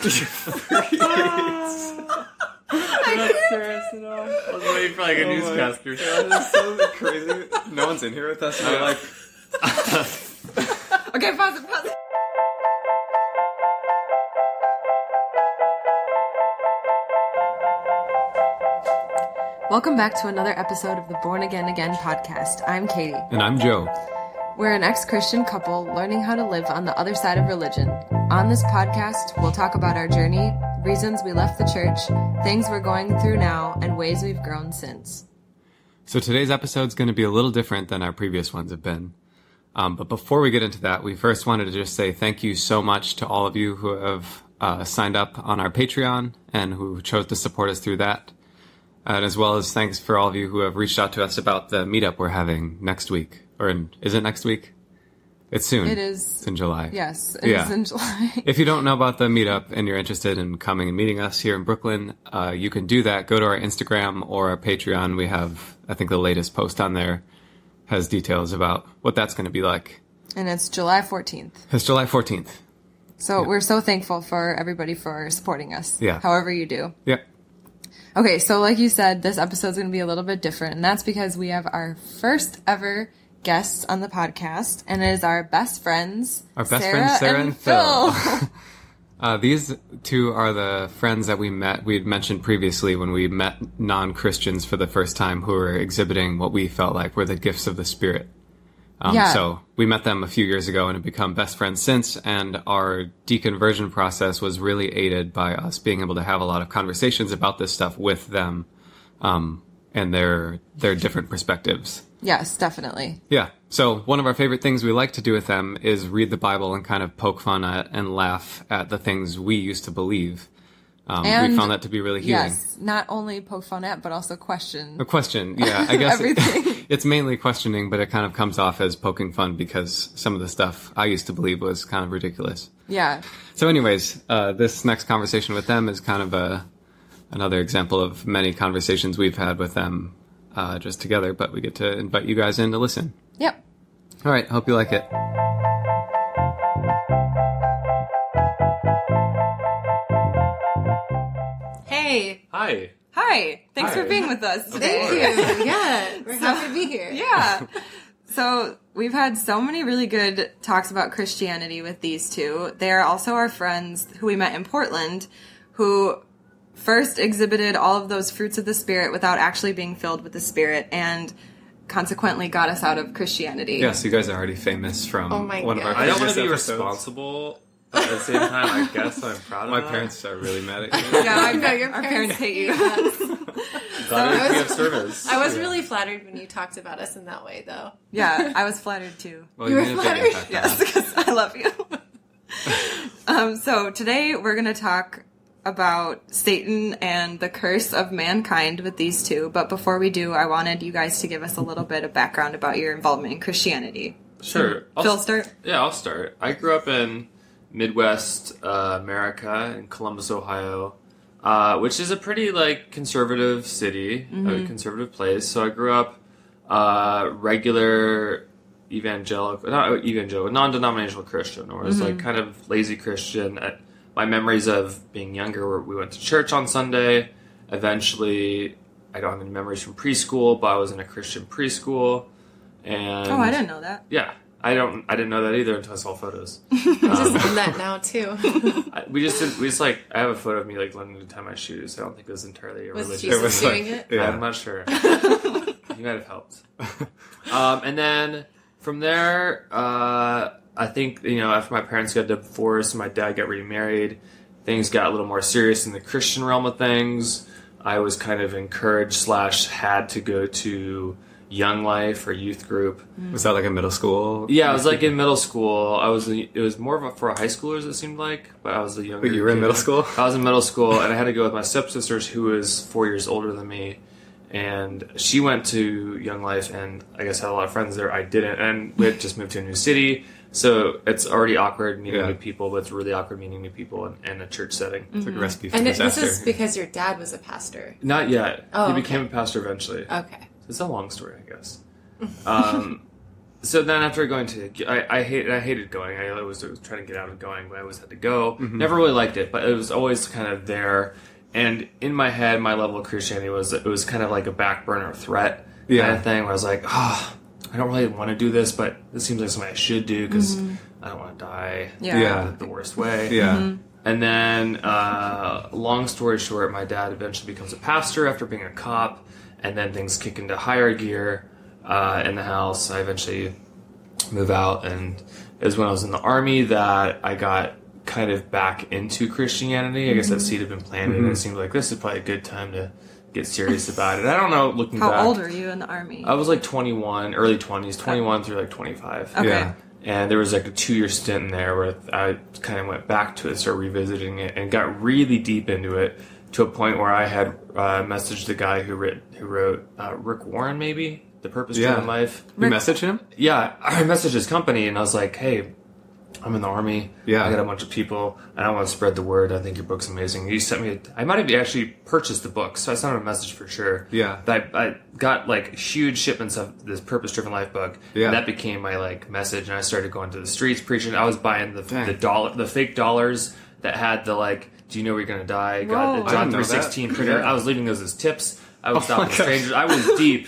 Not serious at all. I was waiting for like a newscaster. God, that's so crazy. No one's in here with us. We're like, Okay, pause it. Welcome back to another episode of the Born Again podcast. I'm Katie. and I'm Joe. We're an ex-Christian couple learning how to live on the other side of religion. On this podcast, we'll talk about our journey, reasons we left the church, things we're going through now, and ways we've grown since. So today's episode is going to be a little different than our previous ones have been. But before we get into that, we first wanted to just say thank you so much to all of you who have signed up on our Patreon and who chose to support us through that. And as well as thanks for all of you who have reached out to us about the meetup we're having next week. Is it next week? It's soon. It is. It's in July. Yes, it is in July. If you don't know about the meetup and you're interested in coming and meeting us here in Brooklyn, you can do that. Go to our Instagram or our Patreon. We have, I think the latest post on there has details about what that's going to be like. And it's July 14th. It's July 14th. So we're so thankful for everybody for supporting us. Yeah. However you do. Yep. Okay, so like you said, this episode's going to be a little bit different, and that's because we have our first ever guests on the podcast, and it is our best friends, Sara and Phil. These two are the friends that we had mentioned previously when we met non-Christians for the first time who were exhibiting what we felt like were the gifts of the Spirit. So we met them a few years ago and have become best friends since, and our deconversion process was really aided by us being able to have a lot of conversations about this stuff with them, and their different perspectives. Yes, definitely. Yeah. So one of our favorite things we like to do with them is read the Bible and kind of poke fun at and laugh at the things we used to believe. We found that to be really healing. Yes, not only poke fun at, but also question. A question, yeah. I guess everything. It's mainly questioning, but it kind of comes off as poking fun because some of the stuff I used to believe was kind of ridiculous. Yeah. So anyways, this next conversation with them is kind of another example of many conversations we've had with them just together, but we get to invite you guys in to listen. Yep. All right, hope you like it. Hey. Hi. Hi. Thanks for being with us today. Thank you. Yeah, we're happy to be here. Yeah. So we've had so many really good talks about Christianity with these two. They are also our friends who we met in Portland, who first exhibited all of those fruits of the Spirit without actually being filled with the Spirit, and consequently got us out of Christianity. Yes, you guys are already famous from one of our I don't want to be episodes. responsible, but at the same time, I guess I'm proud of My that. parents are really mad at you. Yeah, I know, bet your our parents hate you. Glad we have service. I was really flattered when you talked about us in that way, though. Yeah, I was flattered too. Well, You you were made a big flattered? impact on Yes, us. because I love you. So today we're going to talk about Satan and the curse of mankind with these two. But before we do, I wanted you guys to give us a little bit of background about your involvement in Christianity. Sure. Phil, start? Yeah, I'll start. I grew up in Midwest America in Columbus, Ohio, which is a pretty conservative city, a conservative place. So I grew up regular non-denominational Christian, or was kind of lazy Christian. My memories of being younger were we went to church on Sunday. Eventually, I don't have any memories from preschool, but I was in a Christian preschool. And Oh, I didn't know that. Yeah. I didn't know that either until I saw photos. I just done that now, too. I have a photo of me learning to tie my shoes. I don't think it was entirely a Was religious. Jesus doing it? Yeah. I'm not sure. He might have helped. And then from there, I think, after my parents got divorced and my dad got remarried, things got a little more serious in the Christian realm of things. I was kind of encouraged / had to go to Young Life or youth group. Was that like a middle school? Yeah, I was in middle school. It was more for high schoolers, it seemed like, but I was the younger But you were in kid. middle school? I was in middle school, and I had to go with my stepsisters, who was 4 years older than me. And she went to Young Life and I guess had a lot of friends there. I didn't. And we had just moved to a new city. So it's already awkward meeting new people, but it's really awkward meeting new people in a church setting. It's like a recipe for And this disaster. is because your dad was a pastor. Not yet. Oh, He okay. became a pastor eventually. Okay. It's a long story, I guess. So then after going to, I hated going. I always was trying to get out of going, but I always had to go. Never really liked it, but it was always kind of there. And in my head, my level of Christianity was kind of like a back burner threat kind of thing, where I was like, I don't really want to do this, but this seems like something I should do because I don't want to die the worst way. Yeah. And then, long story short, my dad eventually becomes a pastor after being a cop, and then things kick into higher gear in the house. I eventually move out, and it was when I was in the Army that I got kind of back into Christianity. I guess that seed had been planted, and it seemed like this is probably a good time to get serious about it. I don't know, looking back. How old were you in the Army? I was like 21, early 20s, 21 through like 25. Okay. Yeah. And there was like a 2-year stint in there where I kind of went back to it, started revisiting it, and got really deep into it to a point where I had messaged the guy who wrote Rick Warren, maybe? The Purpose-Driven Life. You messaged him? Yeah, I messaged his company, and I was like, hey, I'm in the Army. Yeah. I got a bunch of people, and I want to spread the word. I think your book's amazing. He sent me I might have actually purchased the book, so I sent him a message for sure. Yeah. But I got like huge shipments of this Purpose-Driven Life book. Yeah. And that became my like message, and I started going to the streets preaching. I was buying the fake dollars that had the like, do you know where you're going to die? Got the John 3:16 printer. I was leaving those as tips. I was stopping strangers. I was deep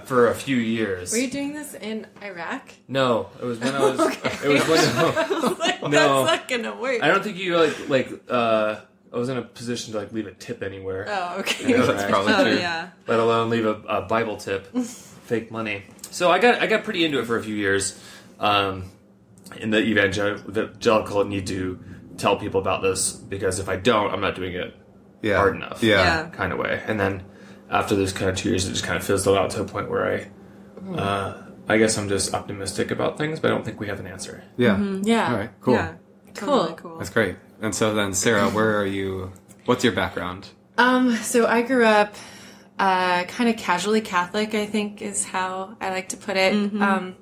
for a few years. Were you doing this in Iraq? No, it was when I was. Okay. It was when. I was like, No. that's not gonna work. I don't think you I was in a position to like leave a tip anywhere. Oh, okay. That's probably true. Yeah. Let alone leave a Bible tip, fake money. So I got pretty into it for a few years. In the evangelical need to tell people about this, because if I don't, I'm not doing it hard enough. Yeah. Kind of way. And then after those kind of 2 years, it just kind of fizzled out to a point where I guess I'm just optimistic about things, but I don't think we have an answer. Yeah. Yeah. All right. Cool. Yeah. Totally cool. That's great. And so then, Sarah, where are you? What's your background? So I grew up kind of casually Catholic, I think is how I like to put it.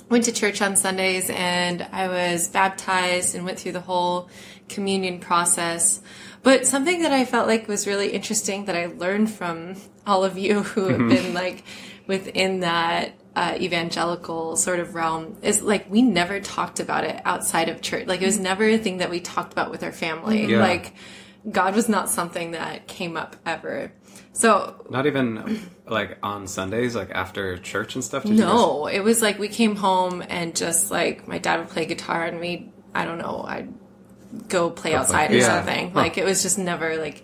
Went to church on Sundays, and I was baptized and went through the whole communion process. But something that I felt like was really interesting that I learned from all of you who have been like within that evangelical sort of realm is like we never talked about it outside of church. Like it was never a thing that we talked about with our family. Yeah. Like God was not something that came up ever. So Not even like on Sundays, like after church and stuff? Did no, it was like we came home and just like my dad would play guitar and I'd go play outside or something. Huh. Like it was just never like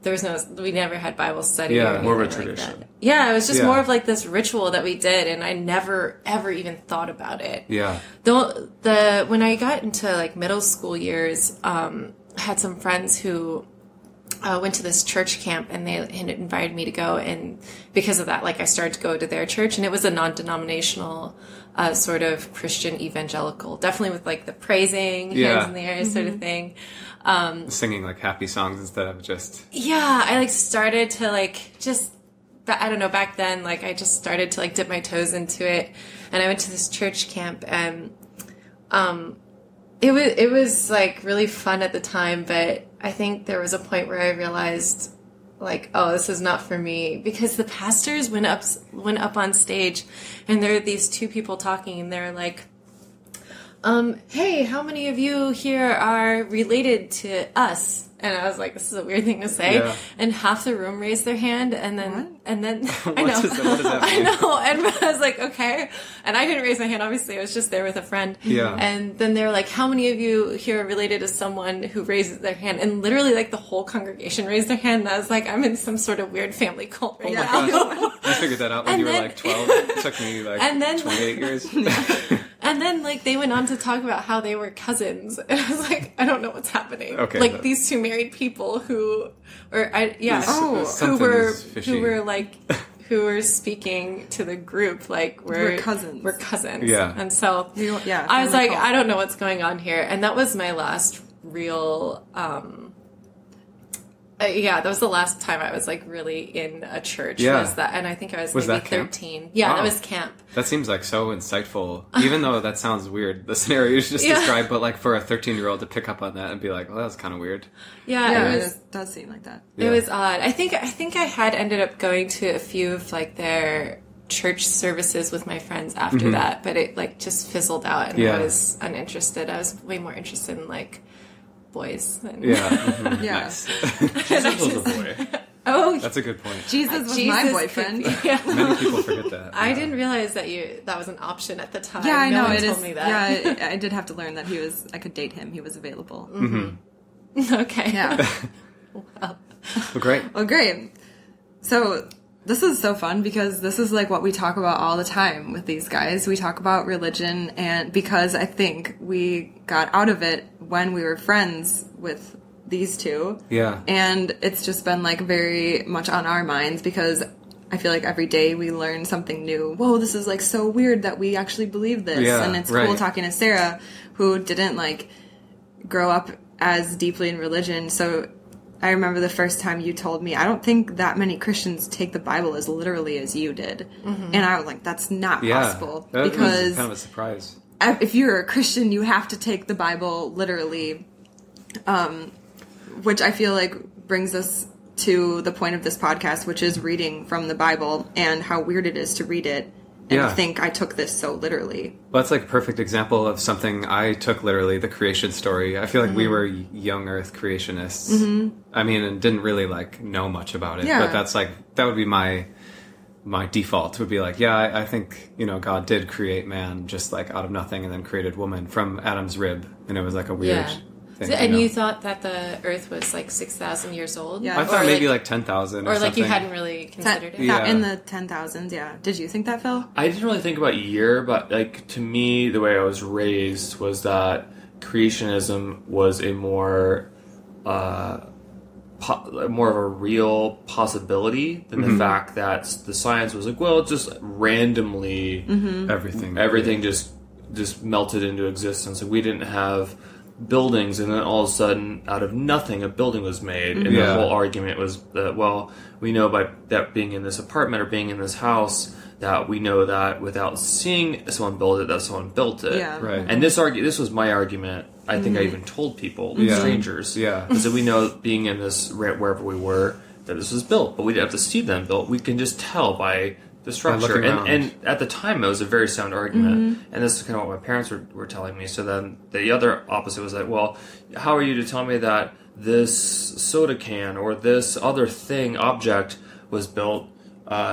we never had Bible study. Yeah, or more of a anything like tradition. that. Yeah, it was just more of like this ritual that we did, and I never ever even thought about it. Yeah. When I got into like middle school years, I had some friends who went to this church camp, and they had invited me to go, and because of that, like I started to go to their church, and it was a non-denominational sort of Christian evangelical, definitely with like the praising, hands in the air sort of thing. Singing like happy songs instead of just... Yeah, I like started to like just, I don't know, back then, like I just started to like dip my toes into it, and I went to this church camp, and it was like really fun at the time, but I think there was a point where I realized like, oh, this is not for me, because the pastors went up on stage, and there are these two people talking, and they're like, hey, how many of you here are related to us? And I was like, this is a weird thing to say. Yeah. And half the room raised their hand, and then I know. What does that I mean? know. And I was like, okay. And I didn't raise my hand, obviously. I was just there with a friend. Yeah. And then they were like, how many of you here are related to someone who raises their hand? And literally, like, the whole congregation raised their hand. And I was like, I'm in some sort of weird family cult right now. I figured that out when And you were then- like 12. It took me like And then- 28 years. And then, like, they went on to talk about how they were cousins. And I was like, I don't know what's happening. Okay. Like, these two married people who Something is fishy. who were speaking to the group, like, We're cousins. We're cousins. Yeah. And so, Yeah, I was family like, cult. I don't know what's going on here. And that was my last real, that was the last time I was like really in a church. Yeah. Was that, and I think I was Was maybe that camp? 13. Yeah, Wow. that was camp. That seems like so insightful, even though that sounds weird. The scenario you just described, but like for a 13-year-old to pick up on that and be like, well, that was kind of weird. Yeah, it was. it does seem like that. It was odd. I think I had ended up going to a few of like their church services with my friends after that, but it like just fizzled out, and I was uninterested. I was way more interested in like boys than Yeah. Jesus was a boy. Oh, That's a good point. Jesus was my boyfriend. Many people forget that. I didn't realize that was an option at the time. Yeah, I know. No one It told is. me that. Yeah, I did have to learn that I could date him. He was available. Okay. Yeah. Well, great. Well, great. So this is so fun because this is like what we talk about all the time with these guys. We talk about religion, and because I think we got out of it when we were friends with these two. Yeah. And it's just been like very much on our minds because I feel like every day we learn something new. Whoa, this is like so weird that we actually believe this. Yeah, and it's right. cool talking to Sarah, who didn't like grow up as deeply in religion. So I remember the first time you told me, I don't think that many Christians take the Bible as literally as you did. And I was like, that's not possible. That was Because kind of a surprise. if you're a Christian, you have to take the Bible literally, which I feel like brings us to the point of this podcast, which is reading from the Bible and how weird it is to read it and think I took this so literally. Well, that's like a perfect example of something I took literally, the creation story. I feel like we were young earth creationists. I mean, and didn't really like know much about it. Yeah. But that's like, that would be my default would be like, I think, God did create man just like out of nothing and then created woman from Adam's rib. And it was like a weird thing. And you thought that the Earth was like 6,000 years old? Yeah. I thought maybe like 10,000 or like something. you hadn't really considered it? Yeah. In the 10,000s, yeah. Did you think that, Phil? I didn't really think about year, but like to me, the way I was raised was that creationism was a more of a real possibility than the fact that the science was like, well, just randomly everything just melted into existence. Like we didn't have buildings, and then all of a sudden, out of nothing, a building was made. And the whole argument was that, well, we know by that being in this apartment or being in this house that we know that without seeing someone build it, that someone built it. Yeah. Right. And this was my argument. I think I even told people, strangers. Yeah. So we know, being in this wherever we were, that this was built, but we didn't have to see them built. We can just tell by the structure. And at the time, it was a very sound argument. And this is kind of what my parents were telling me. So then the other opposite was like, well, how are you to tell me that this soda can or this other object was built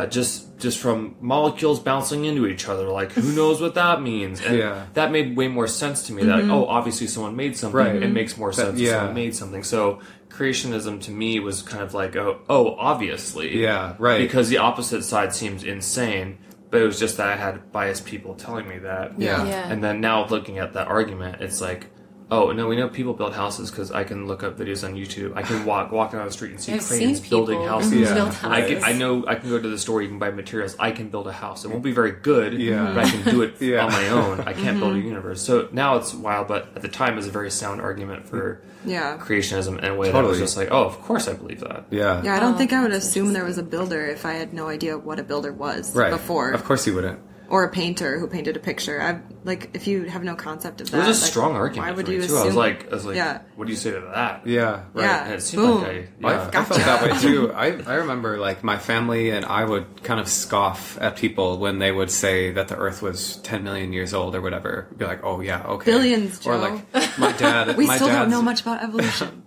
just from molecules bouncing into each other? Like, who knows what that means? And that made way more sense to me. That, obviously someone made something. Right. It makes more sense if someone made something. So creationism to me was kind of like, obviously. Yeah, right. Because the opposite side seems insane, but it was just that I had biased people telling me that. Yeah. And then now looking at that argument, it's like, oh, no, we know people build houses because I can look up videos on YouTube. I can walk down the street and see cranes building houses. Build houses. I know I can go to the store, you can buy materials. I can build a house. It won't be very good, but I can do it on my own. I can't build a universe. So now it's wild, but at the time it was a very sound argument for creationism in a way that was just like, oh, of course I believe that. Yeah. Yeah, I don't think I would assume there was a builder if I had no idea what a builder was before. Of course you wouldn't. Or a painter who painted a picture. If you have no concept of that, It was a strong argument. Why would for me you too? assume? I was like, what do you say to that? Yeah. Right. Yeah. And it seemed Boom. like I felt that way too. I remember like my family and I would kind of scoff at people when they would say that the Earth was 10 million years old or whatever. Be like, oh yeah, okay. Billions, Joe. Or like my dad. We still don't know much about evolution.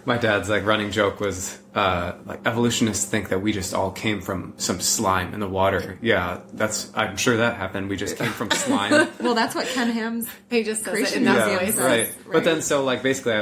My dad's like running joke was like evolutionists think that we just all came from some slime in the water. Yeah, I'm sure that happened. We just came from slime. Well, that's what Ken Ham's He just says it creation in that museum voice. says. Right. But then so like basically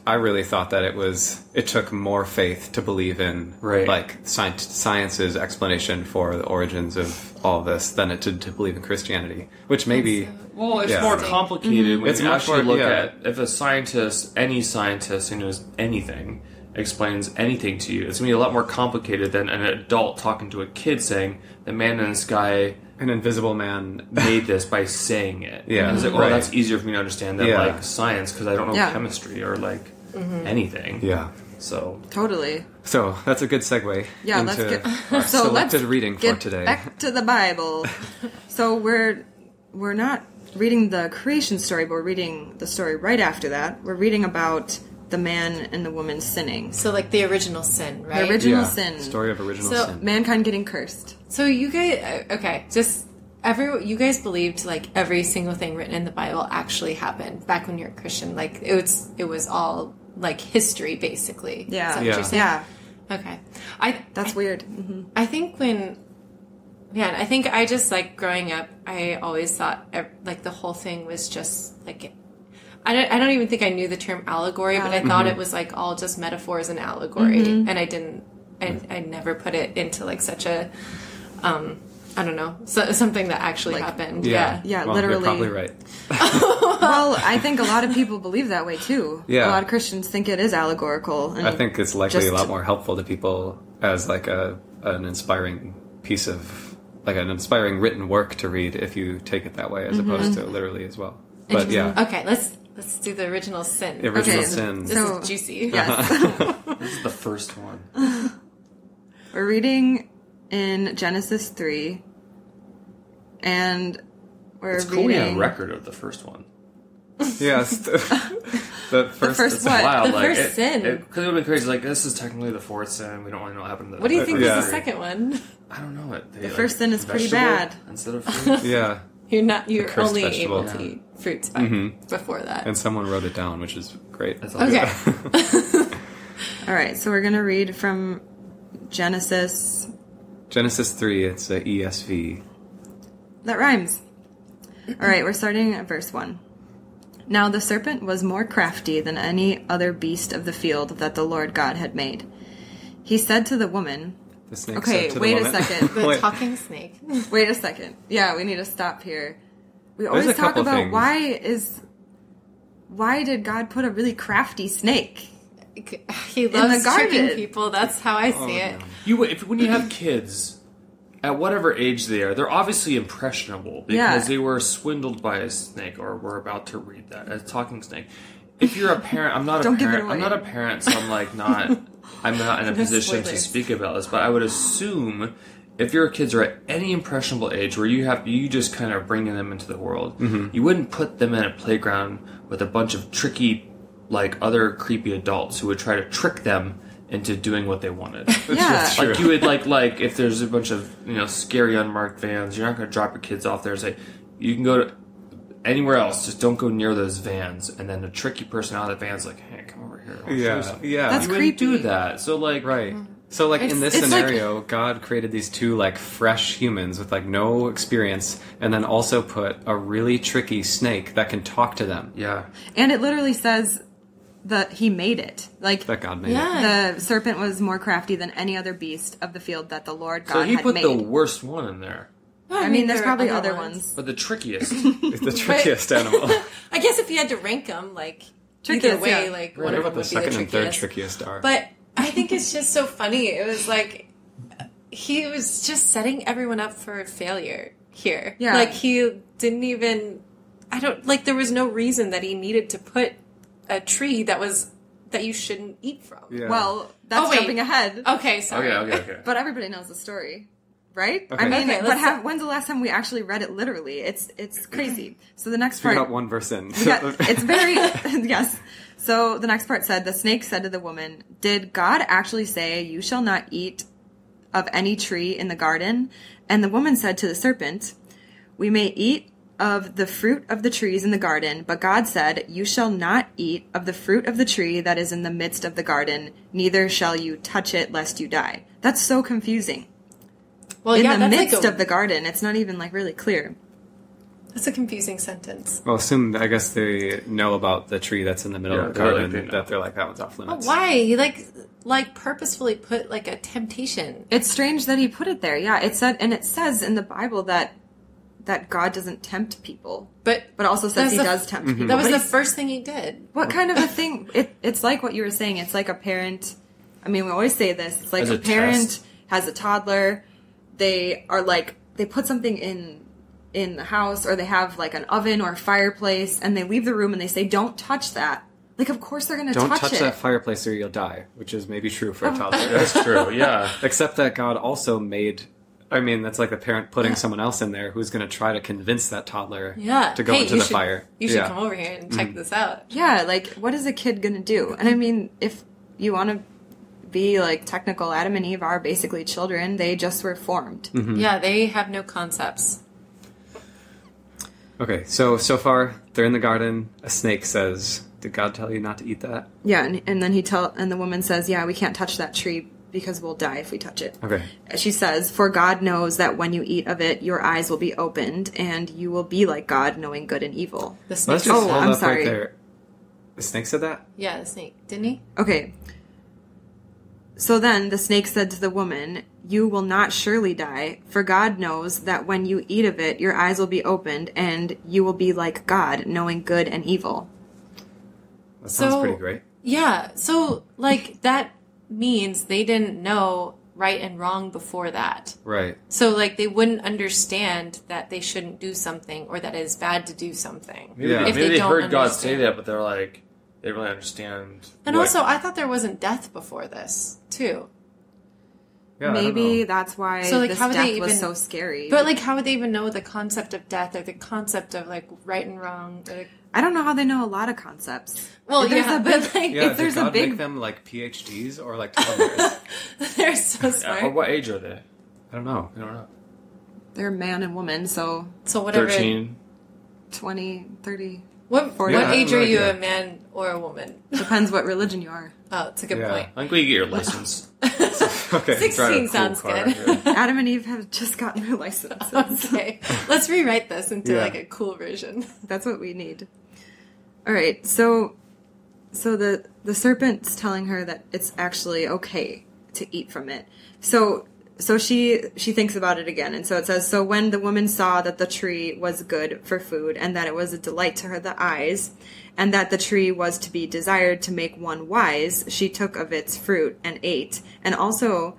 I really thought that it took more faith to believe in like science's explanation for the origins of all this than it did to believe in Christianity, which maybe well, it's more complicated when It's you much actually more- look yeah. at if any scientist who knows anything explains anything to you. It's going to be a lot more complicated than an adult talking to a kid saying, the man in the sky, an invisible man, made this by saying it. Yeah. And it's like, well, that's easier for me to understand than Yeah. like science because I don't know chemistry or like anything. Yeah. So Totally. So that's a good segue Yeah, into let's get our so selected let's reading get for today. back to the Bible. So we're not reading the creation story, but we're reading the story right after that. We're reading about the man and the woman sinning. So like the original sin, right? The original sin. Story of original So- sin. Mankind getting cursed. So you guys, okay, you guys believed like every single thing written in the Bible actually happened back when you were a Christian. Like it was all like history, basically. Yeah. Is that Yeah. what you're saying? Yeah. Okay. That's weird. Mm-hmm. I think I think I just like growing up, I always thought like the whole thing was just like, I don't even think I knew the term allegory, but I thought it was like all just metaphors and allegory, and I never put it into like such a, I don't know, something that actually happened. Yeah. Yeah, Well, literally. You're probably right. Well, I think a lot of people believe that way too. Yeah. A lot of Christians think it is allegorical. And I think it's likely just- a lot more helpful to people as like an inspiring piece of like an inspiring written work to read if you take it that way as opposed to literally as well. But yeah, Okay, let's do the original sin. the original Okay. sin. This So- is juicy. Yes. This is the first one. We're reading in Genesis 3, and we're It's cool reading... we have a record of the first one. Yes, the first. first It's what? wild. The like, first sin. Because it would be crazy. Like, this is technically the fourth sin. We don't really know what happened to What do you think Yeah. was the second one? I don't know. It. The first sin is pretty bad. Instead of fruit. Yeah, You're cursed only vegetable. able to eat fruits before that. and someone wrote it down, which is great. That's all Okay. All right, so we're going to read from Genesis... Genesis 3. It's a ESV. That rhymes. All right, we're starting at verse 1. Now the serpent was more crafty than any other beast of the field that the Lord God had made. He said to the woman... The snake Okay, said to the wait a woman- second. The Wait. talking snake. Wait a second. Yeah, we need to stop here. We always a talk couple about things. why did God put a really crafty snake? He loves garden. tricking people. That's how I see it. When you have kids, at whatever age they are, they're obviously impressionable because Yeah. they were swindled by a snake, or we're about to read that, a talking snake. If you're a parent, I'm not Don't a give it parent. away. I'm not a parent, so I'm not in a position to spoilers. speak about this. But I would assume if your kids are at any impressionable age where you just kind of bringing them into the world, you wouldn't put them in a playground with a bunch of tricky, like other creepy adults who would try to trick them into doing what they wanted. Yeah. True. Like you would like if there's a bunch of scary unmarked vans, you're not going to drop your kids off there and say you can go to anywhere else, just don't go near those vans. And then the tricky person out of the van's like, hey, come over here. I'll show you Yeah, something. yeah. That's You wouldn't do creepy. that. So like, Right. So, like, in this it's like- scenario, God created these two, like, fresh humans with, like, no experience, and then also put a really tricky snake that can talk to them. yeah, And it literally says that he made it. Like, That God made it. Yeah. the serpent was more crafty than any other beast of the field that the Lord God so he had put made. the worst one in there, I mean, there's there are probably other ones. but the trickiest. It's the trickiest animal. I guess if you had to rank them, like either Trickiest, way, yeah. like What one of about them the would be second the and third trickiest. trickiest are? But I think it's just so funny. It was like he was just setting everyone up for failure here. Yeah. Like he didn't even. I don't like. There was no reason that he needed to put a tree that you shouldn't eat from. Yeah. Well, that's Oh, wait. jumping ahead. Okay, sorry. Okay. But everybody knows the story, right? Okay. I mean, Okay, when's the last time we actually read it literally? It's crazy. So the next we part... got one verse in. it's very... yes. So the next part said, the snake said to the woman, did God actually say, you shall not eat of any tree in the garden? And the woman said to the serpent, we may eat of the fruit of the trees in the garden, but God said, you shall not eat of the fruit of the tree that is in the midst of the garden, neither shall you touch it lest you die. That's so confusing. Well, In yeah, the that's midst like of the garden, it's not even like really clear. that's a confusing sentence. Well, assume, I guess they know about the tree that's in the middle Yeah, of the they're garden, like, they know. that they're like, that one's off But limits. why? He like purposefully put like a temptation. It's strange that he put it there. Yeah, it says in the Bible that God doesn't tempt people, But also says he That's does tempt people. that was But the it's- first thing he did. What kind of a thing? It's like what you were saying. It's like a parent. I mean, we always say this. It's like As a a parent test. has a toddler. They are like, they put something in the house, or they have like an oven or a fireplace, and they leave the room and they say, don't touch that. Like, of course they're going to Don't touch touch it. that fireplace or you'll die, which is maybe true for a toddler. That's true. Yeah. Except that God also made I mean, that's like the parent putting someone else in there who's going to try to convince that toddler Yeah. to go Hey, into the fire. You should Yeah. come over here and check this out. Yeah, like, what is a kid gonna do? And I mean, if you want to be, like, technical, Adam and Eve are basically children. They just were formed. Yeah, they have no concepts. Okay, so far, they're in the garden. A snake says, did God tell you not to eat that? Yeah, and then and the woman says, yeah, we can't touch that tree because we'll die if we touch it. Okay. She says, for God knows that when you eat of it, your eyes will be opened, and you will be like God, knowing good and evil. The snake. Let's just hold I'm up sorry. right there. The snake said that? Yeah, the snake. Didn't he? Okay. So then the snake said to the woman, you will not surely die, for God knows that when you eat of it, your eyes will be opened, and you will be like God, knowing good and evil. That sounds So- pretty great. Yeah. So, like, that means they didn't know right and wrong before that. Right. So, like, they wouldn't understand that they shouldn't do something or that it is bad to do something. Maybe, Yeah. maybe If they don't heard God say understand. that, but they're like, they really understand. And what- also, I thought there wasn't death before this, too. Yeah, I don't Maybe know. that's why So, like, this how would death they was even- so scary. But, like, how would they even know the concept of death or the concept of, like, right and wrong? Or, like, I don't know how they know a lot of concepts. well, If there's yeah, a but, big- like, Yeah, if did there's a God big- make them like PhDs or like toddlers? they're so smart. Or what age are they? I don't know. I don't know. They're man and woman, so So, whatever. 13. 20, 30. What, Yeah, what I have age no are you, idea. a man or a woman? Depends what religion you are. Oh, it's a good Yeah. point. I think we get your license. Okay. 16 Drive a cool sounds car, good. yeah. Adam and Eve have just gotten their licenses. Okay, let's rewrite this into Yeah. like a cool version. That's what we need. All right, so the serpent's telling her that it's actually okay to eat from it. So she thinks about it again, and so it says, so when the woman saw that the tree was good for food, and that it was a delight to her the eyes, and that the tree was to be desired to make one wise, she took of its fruit and ate, and also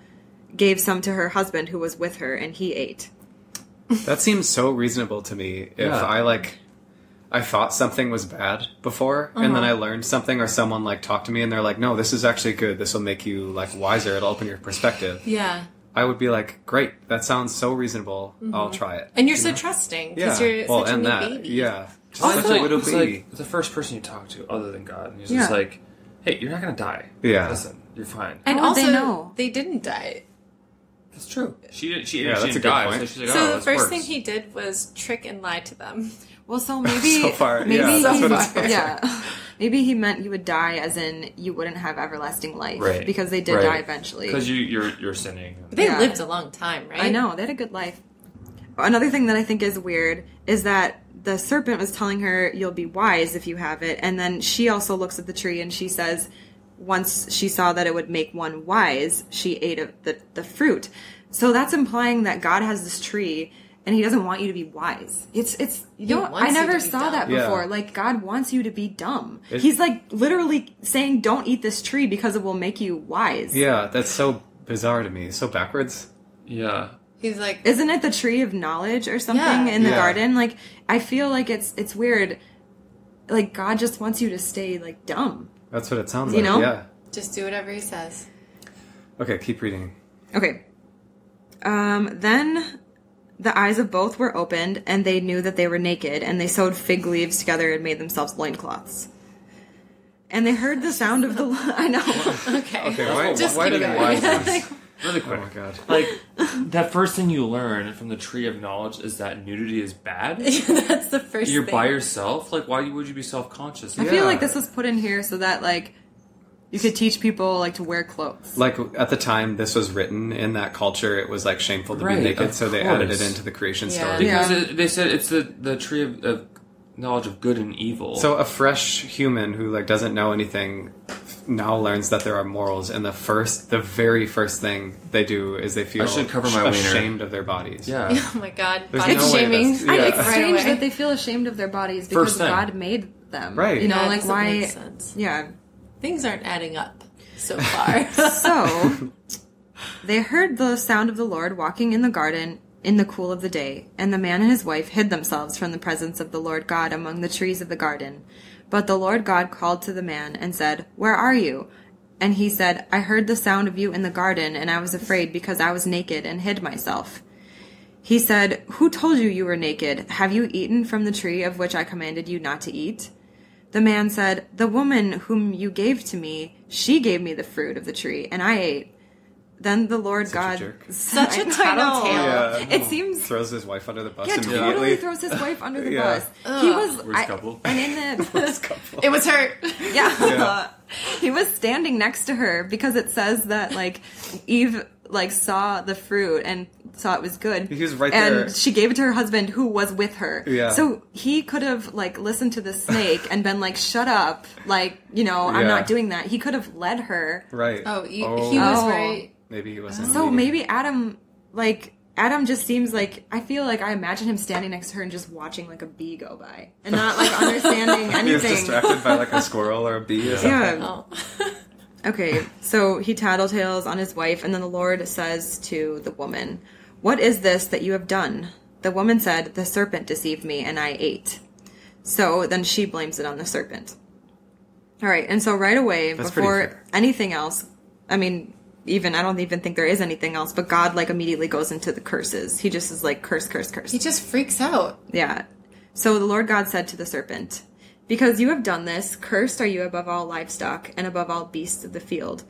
gave some to her husband who was with her, and he ate. That seems so reasonable to me. If Yeah. I thought something was bad before, and then I learned something, or someone like talked to me, and they're like, "No, this is actually good. This will make you like wiser. It'll open your perspective." Yeah, I would be like, "Great, that sounds so reasonable. I'll try it." and you're so trusting because Yeah. you're Well, such a and new that, baby. yeah. Just Also, such a little it's baby. like the first person you talk to other than God. And he's Yeah. just like, hey, you're not going to die. Yeah. Listen, you're fine. And How would also, they know? they didn't die. That's true. She Yeah, she that's a didn't good die. point. So she's like, So oh, the this first works. thing he did was trick and lie to them. Well, so maybe So far, maybe yeah, that's he, what it sounds yeah, maybe he meant you would die, as in you wouldn't have everlasting life, Right. because they did Right. die eventually. Because you're sinning. But they Yeah. lived a long time, right? I know they had a good life. Another thing that I think is weird is that the serpent was telling her you'll be wise if you have it, and then she also looks at the tree and she says, once she saw that it would make one wise, she ate of the fruit. So that's implying that God has this tree and he doesn't want you to be wise. It's you know, wants I you never to be saw dumb. that Yeah. before. Like, God wants you to be dumb. It- He's like literally saying don't eat this tree because it will make you wise. Yeah, that's so bizarre to me. So backwards. Yeah. He's like, Isn't it the tree of knowledge or something Yeah. in the Yeah. garden? Like, I feel like it's weird. Like, God just wants you to stay like dumb. That's what it sounds You like. know? Yeah. just do whatever he says. Okay, keep reading. Okay. Then the eyes of both were opened, and they knew that they were naked, and they sewed fig leaves together and made themselves loincloths. And they heard the sound of the... I know. Okay. Okay, why, Just why keep did going. why Really Oh quick. my god. Like, that first thing you learn from the tree of knowledge is that nudity is bad. That's the first You're thing. by yourself. Like, why would you be self-conscious? I feel Yeah. like this was put in here so that, like, you could teach people, like, to wear clothes. Like at the time this was written in that culture, it was like shameful to Right, be naked, of so they added it course. into the creation Yeah. story. Because Yeah. they said it's the tree of knowledge of good and evil. So a fresh human who like doesn't know anything now learns that there are morals, and the very first thing they do is they feel I should cover my wiener. ashamed of their bodies. yeah. Oh my god. There's Body no way shaming. that's- yeah. It's Right strange away. that they feel ashamed of their bodies because First thing. God made them. Right. You know, Yeah, it like, doesn't why... make sense. Yeah. Things aren't adding up so far. So, they heard the sound of the Lord walking in the garden in the cool of the day, and the man and his wife hid themselves from the presence of the Lord God among the trees of the garden. But the Lord God called to the man and said, "Where are you?" And he said, "I heard the sound of you in the garden, and I was afraid because I was naked and hid myself." He said, "Who told you you were naked? Have you eaten from the tree of which I commanded you not to eat?" The man said, "The woman whom you gave to me, she gave me the fruit of the tree, and I ate." Then the Lord God... Such a tattletale. Yeah. It seems... Throws his wife under the bus Yeah, immediately. totally throws his wife under the Yeah. bus. He was... Worst couple. And in the... It was her. Yeah. He was standing next to her because it says that, like, Eve, like, saw the fruit and saw it was good. He was right and there. And she gave it to her husband who was with her. Yeah. So he could have, like, listened to the snake and been like, shut up. Like, you know, I'm Yeah. not doing that. He could have led her. Right. He was right. Maybe he wasn't. So maybe Adam, like... Adam just seems like, I feel like I imagine him standing next to her and just watching like a bee go by and not like understanding anything. He was distracted by like a squirrel or a bee or something. Yeah. Okay, so he tattletales on his wife, and then the Lord says to the woman, "What is this that you have done?" The woman said, "The serpent deceived me, and I ate." So then she blames it on the serpent. All right, and so right away, That's pretty before fair. anything else, I mean... I don't even think there is anything else, but God, like, immediately goes into the curses. He just is like, curse, curse, curse. He just freaks out. Yeah. So the Lord God said to the serpent, "Because you have done this, cursed are you above all livestock and above all beasts of the field.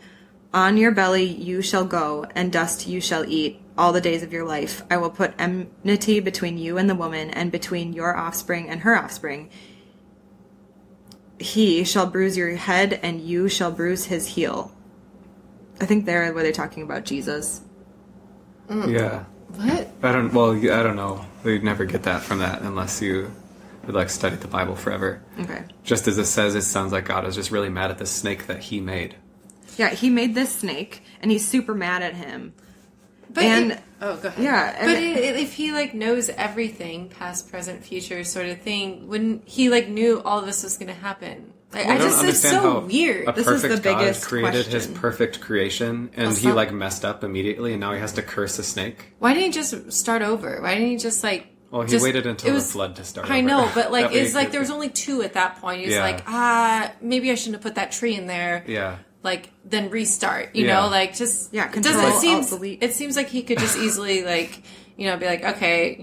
On your belly you shall go, and dust you shall eat all the days of your life. I will put enmity between you and the woman, and between your offspring and her offspring. He shall bruise your head, and you shall bruise his heel." I think there where they're talking about Jesus. Yeah. What? I don't know. You'd never get that from that unless you would like study the Bible forever. Okay. Just as it says, it sounds like God is just really mad at the snake that he made. Yeah, he made this snake, and he's super mad at him. But go ahead. Yeah. But if he like knows everything, past, present, future, sort of thing, wouldn't he like knew all this was going to happen? Like, I don't it's understand so how weird. A This is perfect the God biggest created his question. perfect creation, and he like messed up immediately, and now he has to curse a snake. Why didn't he just start over? Why didn't he just like? Well, he waited until the flood to start. I over. know, but like That way it's he like could- there was only 2 at that point. He's Yeah. like, maybe I shouldn't have put that tree in there. Yeah. Like then restart. You Yeah. know, like just Yeah, it control, alt-delete. it seems like he could just easily like be like, okay,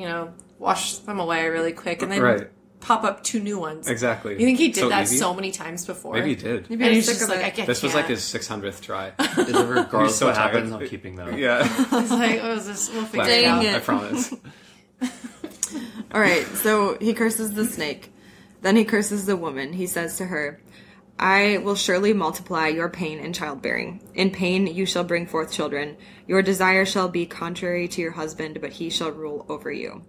wash them away really quick and then Right. pop up 2 new ones. Exactly. You think he did So that easy? so many times before? Maybe he did. Maybe And I'm he's sick just of like, it. I can't. This was like his 600th try. Regardless so of what happens, tired. I'm keeping them. Yeah. He's like, we'll figure it Dang out. it. I promise. All right, so he curses the snake. Then he curses the woman. He says to her, "I will surely multiply your pain in childbearing. In pain you shall bring forth children. Your desire shall be contrary to your husband, but he shall rule over you."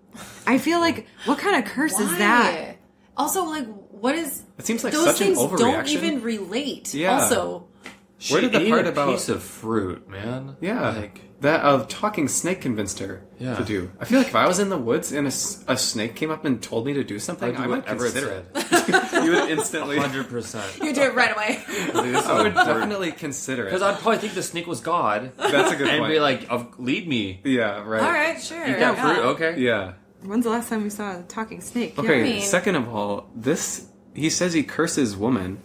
I feel like, what kind of curse is that? Why? Also, like, what is? It seems like those such an things don't overreaction. even relate. Yeah. Also, Where did the She part ate a about- piece of fruit, man? Yeah. Like, That talking snake convinced her Yeah. to do. I feel like if I was in the woods and a snake came up and told me to do something, I'd do I might whatever it consider it. You would instantly. 100%. you do it right away. I would definitely consider it. Because I'd probably think the snake was God. That's a good And point. be like, lead me. Yeah, right. All right, sure. Eat that fruit, okay. Yeah. When's the last time we saw a talking snake? Okay, I mean- second of all, he says he curses woman.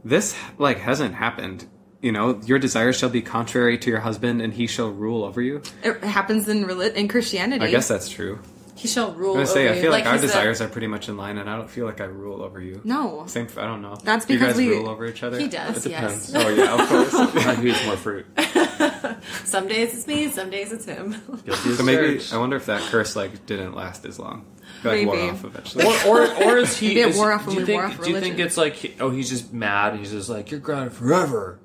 This, like, hasn't happened. Your desires shall be contrary to your husband, and he shall rule over you. It happens in Christianity. I guess that's true. He shall rule I'm gonna say, over I feel like our he's the- desires are pretty much in line, and I don't feel like I rule over you. No. Same, I don't know. That's Do you because guys we- rule over each other? He does. It Yes. depends. Oh, yeah, of course. Who eats more fruit? Some days it's me. Some days it's him. Guilty as So maybe, charged. I wonder if that curse, like, didn't last as long. Like, wore Maybe. off eventually. Or is he? Maybe it is- wore off do when you we wore think? off Do you think religion. it's like he's just mad and he's just like, you're grounded forever?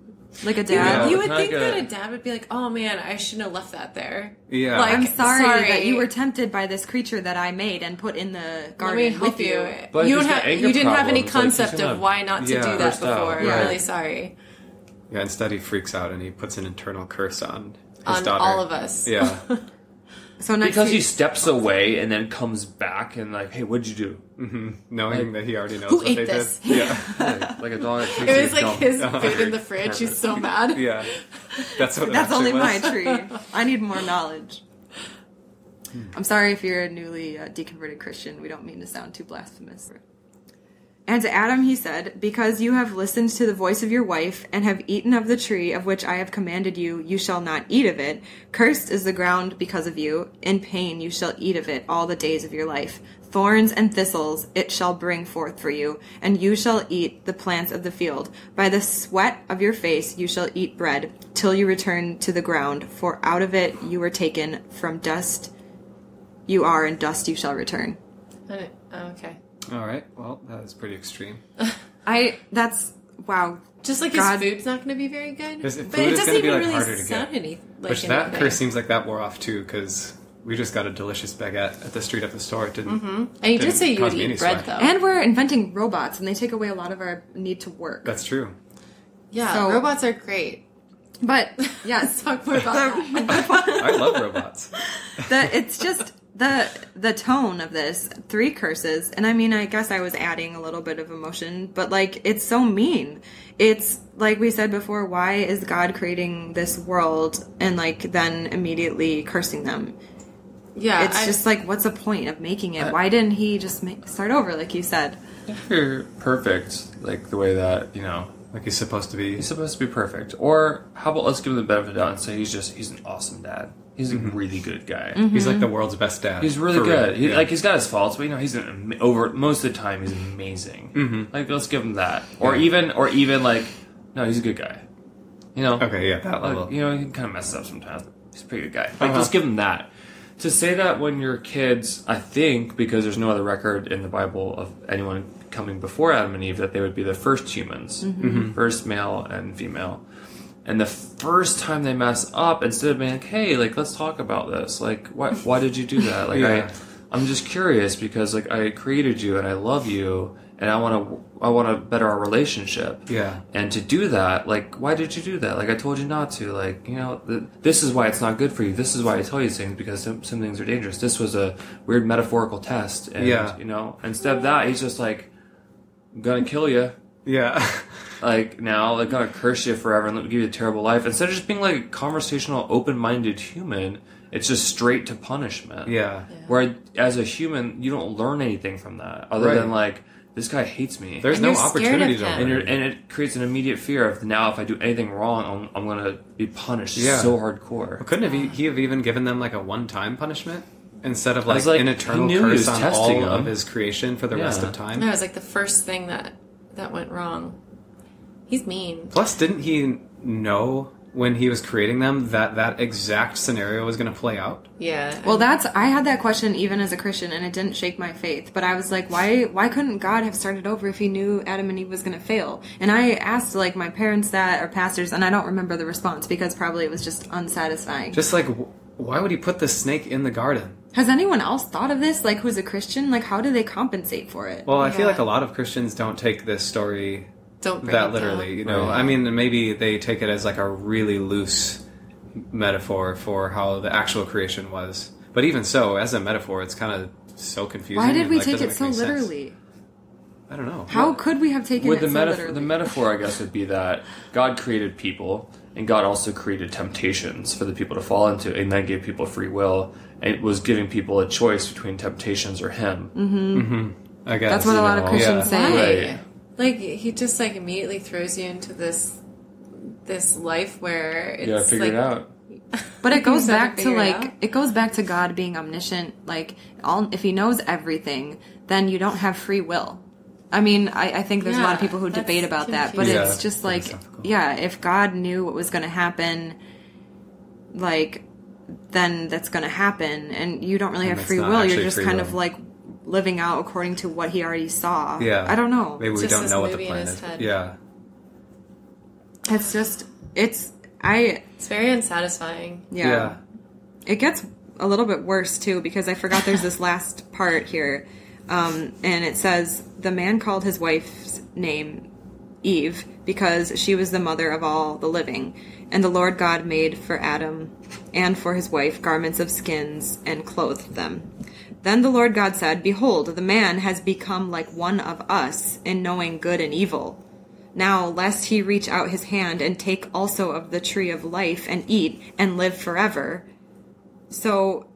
Like a dad. Yeah. You would Can I think get that a- a dad would be like, "Oh man, I shouldn't have left that there." Yeah. Like, I'm sorry that you were tempted by this creature that I made and put in the Let garden me help with you. But you if don't he's have. got anger You didn't have any problems, like, he's concept gonna of why not to Yeah. do that burst out, before. right. I'm really sorry Yeah, instead he freaks out and he puts an internal curse on his on daughter. all of us. Yeah. So next Because he week- steps away and then comes back and like, hey, what'd you do? Knowing that he already knows Who what ate they this? did. Yeah. Like a dog. That takes It was a like dump. his food in the fridge. He's so mad. Yeah. That's what it That's actually only my was. tree. I need more knowledge. I'm sorry if you're a newly deconverted Christian. We don't mean to sound too blasphemous. And to Adam he said, because you have listened to the voice of your wife and have eaten of the tree of which I have commanded you, you shall not eat of it. Cursed is the ground because of you. In pain you shall eat of it all the days of your life. Thorns and thistles it shall bring forth for you, and you shall eat the plants of the field. By the sweat of your face you shall eat bread, till you return to the ground, for out of it you were taken, from dust you are, and dust you shall return. Okay. All right. Well, that was pretty extreme. Wow. Just like God. his food's not going to be very good. His But food it is doesn't gonna be, even like, really harder to sound get. like That anything. curse seems like that wore off too, because we just got a delicious baguette at the street at the store. It didn't. And you did say you would cause me any eat bread, sweat. though. And we're inventing robots, and they take away a lot of our need to work. That's true. Yeah, So- robots are great. But, Let's yes, talk more about that. I love robots. it's just the tone of this. 3 curses, and I mean, I guess I was adding a little bit of emotion, but, like, it's so mean. It's, like we said before, why is God creating this world and, like, then immediately cursing them? Yeah, It's just like, what's the point of making it? Why didn't he just start over, like you said? If you're perfect, like the way that, Like he's supposed to be. he's supposed to be perfect. Or how about let's give him the benefit of the doubt and say he's an awesome dad. He's a really good guy. He's like the world's best dad. He's really For good. real. Yeah. He's got his faults, but he's most of the time he's amazing. Like, let's give him that. Or even like, no, he's a good guy. Okay, yeah, that level. Like, he kind of messes up sometimes. He's a pretty good guy. Like, let's give him that. To say that when your kids, I think, because there's no other record in the Bible of anyone coming before Adam and Eve, that they would be the first humans, first male and female. And the first time they mess up, instead of being like, hey, like, let's talk about this. Like, why did you do that? Like, Yeah. I'm just curious because, like, I created you and I love you and I want to better our relationship. Yeah. And to do that, like, why did you do that? Like, I told you not to. Like, this is why it's not good for you. This is why I tell you these things, because some things are dangerous. This was a weird metaphorical test. And, instead of that, he's just like, I'm going to kill you. Yeah. Like, now, like, gonna curse you forever and give you a terrible life. Instead of just being like a conversational, open-minded human, it's just straight to punishment. Yeah. Where as a human, you don't learn anything from that other than like, this guy hates me. There's And no you're scared opportunity of to him. learn. and it creates an immediate fear of now if I do anything wrong, I'm gonna be punished Yeah. so hardcore. Couldn't he have even given them like a one-time punishment instead of like, was like, an he eternal knew he curse was on testing all of them. his creation for the rest of time? No, it was like the first thing that went wrong. He's mean. Plus, didn't he know when he was creating them that exact scenario was going to play out? Yeah. Well, I had that question even as a Christian, and it didn't shake my faith. But I was like, why couldn't God have started over if he knew Adam and Eve was going to fail? And I asked, like, my parents that are pastors, and I don't remember the response because probably it was just unsatisfying. Just like, why would he put the snake in the garden? Has anyone else thought of this? Like, who's a Christian? Like, how do they compensate for it? Well, I feel Yeah. like a lot of Christians don't take this story Don't bring that it literally, down. I mean, maybe they take it as like a really loose metaphor for how the actual creation was. But even so, as a metaphor, it's kind of so confusing. Why did and, we like, take doesn't it make so any sense. literally? I don't know. How could we have taken With it the so metaphor, literally? the metaphor, I guess, would be that God created people, and God also created temptations for the people to fall into, and then gave people free will, and it was giving people a choice between temptations or Him. I guess That's what a lot of Christians yeah. say. Right. Like, he just, like, immediately throws you into this life where it's You gotta figure like, it out. But it goes You just have back to to figure it like out. it goes back to God being omniscient. Like, if He knows everything, then you don't have free will. I mean, I think there's a lot of Yeah, people who that's debate about that, but confusing. it's Yeah, just that like, is difficult. yeah, if God knew what was going to happen, like, then that's going to happen, and you don't really And have it's free not will. You're actually just free kind will. of like living out according to what He already saw. Yeah. I don't know. Maybe we Just don't this know what the movie in plan his is. head. Yeah. It's just It's very unsatisfying. yeah. It gets a little bit worse, too, because I forgot there's this last part here. And it says, the man called his wife's name Eve because she was the mother of all the living. And the Lord God made for Adam and for his wife garments of skins and clothed them. Then the Lord God said, behold, the man has become like one of us in knowing good and evil. Now, lest he reach out his hand and take also of the tree of life and eat and live forever. So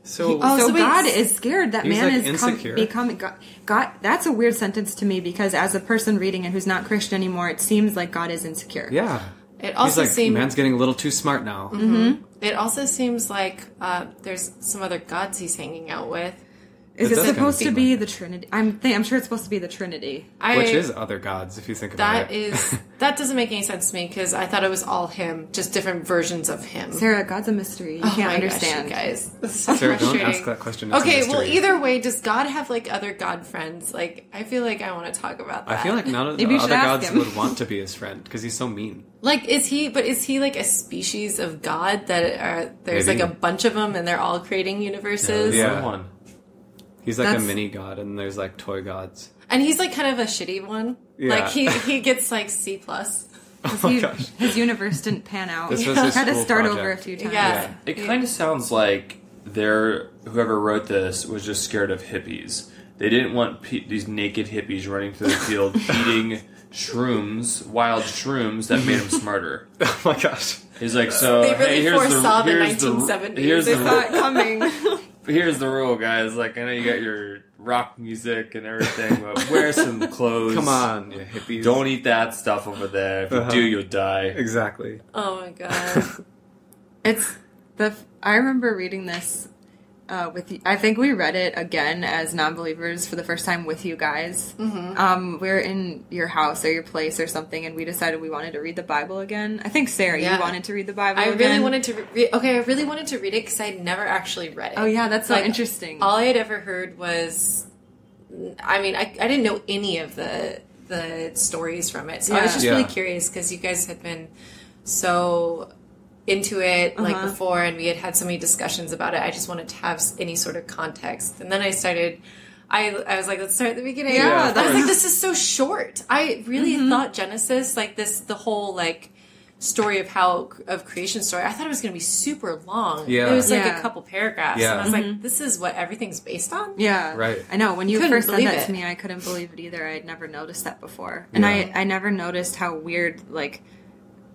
So, So wait, God is scared that he's, man like, is insecure? becoming God. That's a weird sentence to me because as a person reading it who's not Christian anymore, it seems like God is insecure. yeah. It also He's like, seems man's getting a little too smart now. It also seems like there's some other gods he's hanging out with. Is It it does supposed kinda to seem be like the Trinity? I'm sure it's supposed to be the Trinity. Which is other gods, if you think about That it. that doesn't make any sense to me because I thought it was all him, just different versions of him. Sarah, God's a mystery. You Oh can't my understand. gosh, you guys. This is so Sarah, don't frustrating. ask that question. It's a Okay, well, mystery. either way, does God have like other god friends? Like, I feel like I want to talk about that. I feel like none of the Maybe you should other ask gods him. would want to be his friend because he's so mean. like, is he like a species of god that there's Maybe. like a bunch of them and they're all creating universes? Yeah. Someone. He's like a That's- mini god, and there's like toy gods. And he's like kind of a shitty one. Yeah. Like he gets like C+. Oh my gosh. His universe didn't pan out. This was his Had to school start project. over a few times. Yeah. It kind of sounds like whoever wrote this was just scared of hippies. They didn't want these naked hippies running through the field eating wild shrooms that made them smarter. Oh my gosh. He's like, so They really hey, here's foresaw the here's 1970s. here's They the saw it coming. here's the rule, guys. Like, I know you got your rock music and everything, but wear some clothes. Come on, you hippies. Don't eat that stuff over there. If you Uh-huh. do, you'll die. Exactly. Oh my god. I remember reading this with you. I think we read it again as non-believers for the first time with you guys. Mm-hmm. We were in your house or your place or something, and we decided we wanted to read the Bible again. I think Sarah, Yeah. you wanted to read the Bible. I again. really wanted to read. Okay, I really wanted to read it because I'd never actually read it. Oh yeah, that's so Like, interesting. All I had ever heard was, I mean, I didn't know any of the stories from it, so I was just Yeah. really curious because you guys had been so into it like before, and we had so many discussions about it. I just wanted to have any sort of context, and then I started. I was like, let's start at the beginning. Yeah, I was like, this is so short. I really thought Genesis, like the whole like story of creation story, I thought it was going to be super long. Yeah. It was like Yeah. a couple paragraphs. Yeah. And I was like, this is what everything's based on? Yeah. Right. I know. When you Couldn't first said believe that it. to me, I couldn't believe it either. I'd never noticed that before. And Yeah. I never noticed how weird, like,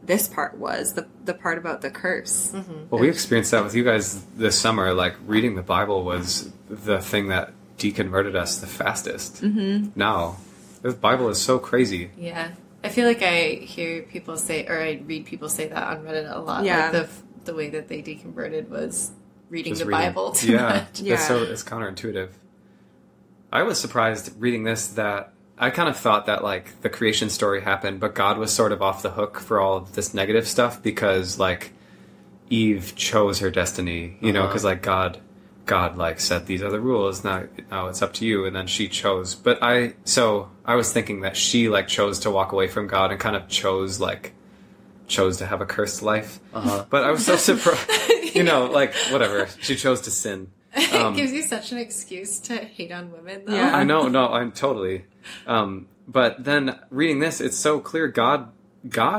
this part was, the part about the curse. Well, we experienced that with you guys this summer. Like, reading the Bible was the thing that deconverted us the fastest. Mm-hmm. Now, the Bible is so crazy. Yeah. I feel like I hear people say, or I read people say that on Reddit a lot. Yeah. Like the way that they deconverted was reading Just the reading. Bible too Yeah, much. Yeah. it's counterintuitive. I was surprised reading this that I kind of thought that like the creation story happened, but God was sort of off the hook for all of this negative stuff because like Eve chose her destiny, you know, because like God like said these are the rules, now it's up to you, and then she chose. But I was thinking that she like chose to walk away from God and kind of chose to have a cursed life. But I was so surprised, you know, like whatever, she chose to sin. It gives you such an excuse to hate on women, though. Yeah. I know, no, I'm totally. But then reading this, it's so clear God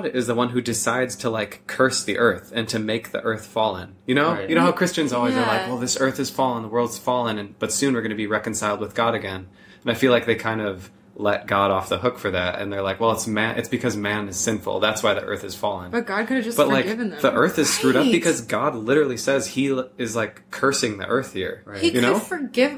is the one who decides to like curse the earth and to make the earth fallen. You know, Right. you know how Christians always are like, Yeah. well, this earth is fallen, the world's fallen, but soon we're going to be reconciled with God again. And I feel like they kind of let God off the hook for that, and they're like, well, it's because man is sinful. That's why the earth is fallen. But God could have just But like forgiven them. the earth is screwed up Right. because God literally says He is like cursing the earth here. Right. He You know?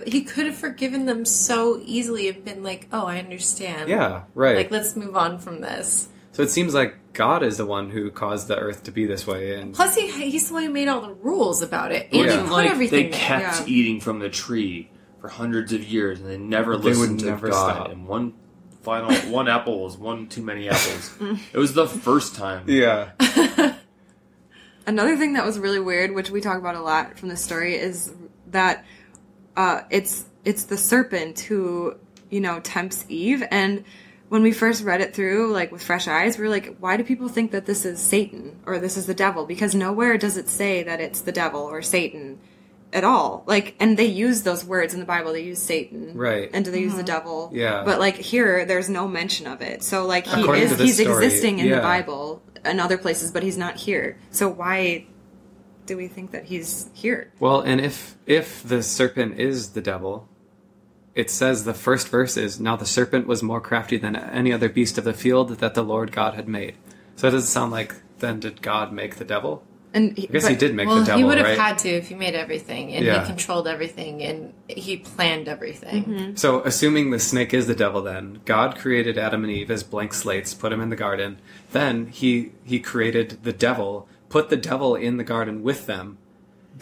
he could have forgiven them so easily and been like, oh, I understand. Yeah, right. Like, let's move on from this. So it seems like God is the one who caused the earth to be this way, and Plus, he's the one who made all the rules about it. It And he wasn't put like everything they there. kept Yeah. eating from the tree for hundreds of years and they never They would listened to never God. stop. And one apple was one too many apples. It was the first time. yeah, Another thing that was really weird, which we talk about a lot from the story, is that it's the serpent who, you know, tempts Eve. And when we first read it through, like with fresh eyes, we were like, why do people think that this is Satan or this is the devil? Because nowhere does it say that it's the devil or Satan at all. Like, and they use those words in the Bible. They use Satan, Right. and they use the devil. Yeah. But like here, there's no mention of it. So like According to this he's story, existing in yeah. the Bible and other places, but he's not here. So why do we think that he's here? Well, and if the serpent is the devil, it says the first verse is, now the serpent was more crafty than any other beast of the field that the Lord God had made. So it doesn't sound like then did God make the devil? And I guess he did make the devil, he would have right? had to if he made everything, and he controlled everything, and he planned everything. So, assuming the snake is the devil, then God created Adam and Eve as blank slates, put them in the garden. Then he created the devil, put the devil in the garden with them,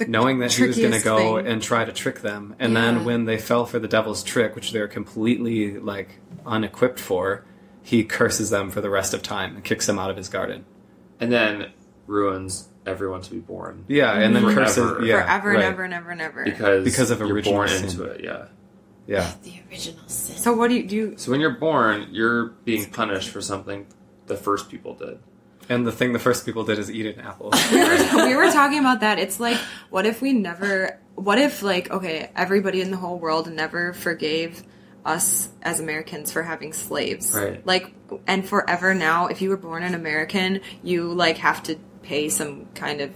knowing that he was going to go and try to trick them. And then when they fell for the devil's trick, which they're completely like unequipped for, he curses them for the rest of time and kicks them out of his garden. And then ruins everyone to be born. Yeah, and then curses forever, never. Because of you're original born sin. into it, yeah. The original sin. So what do you do? So when you're born, you're being punished for something the first people did. And the thing the first people did is eat an apple. We were talking about that. It's like, what if like, okay, everybody in the whole world never forgave us as Americans for having slaves. Right. Like, and forever now, if you were born an American, you like have to pay some kind of,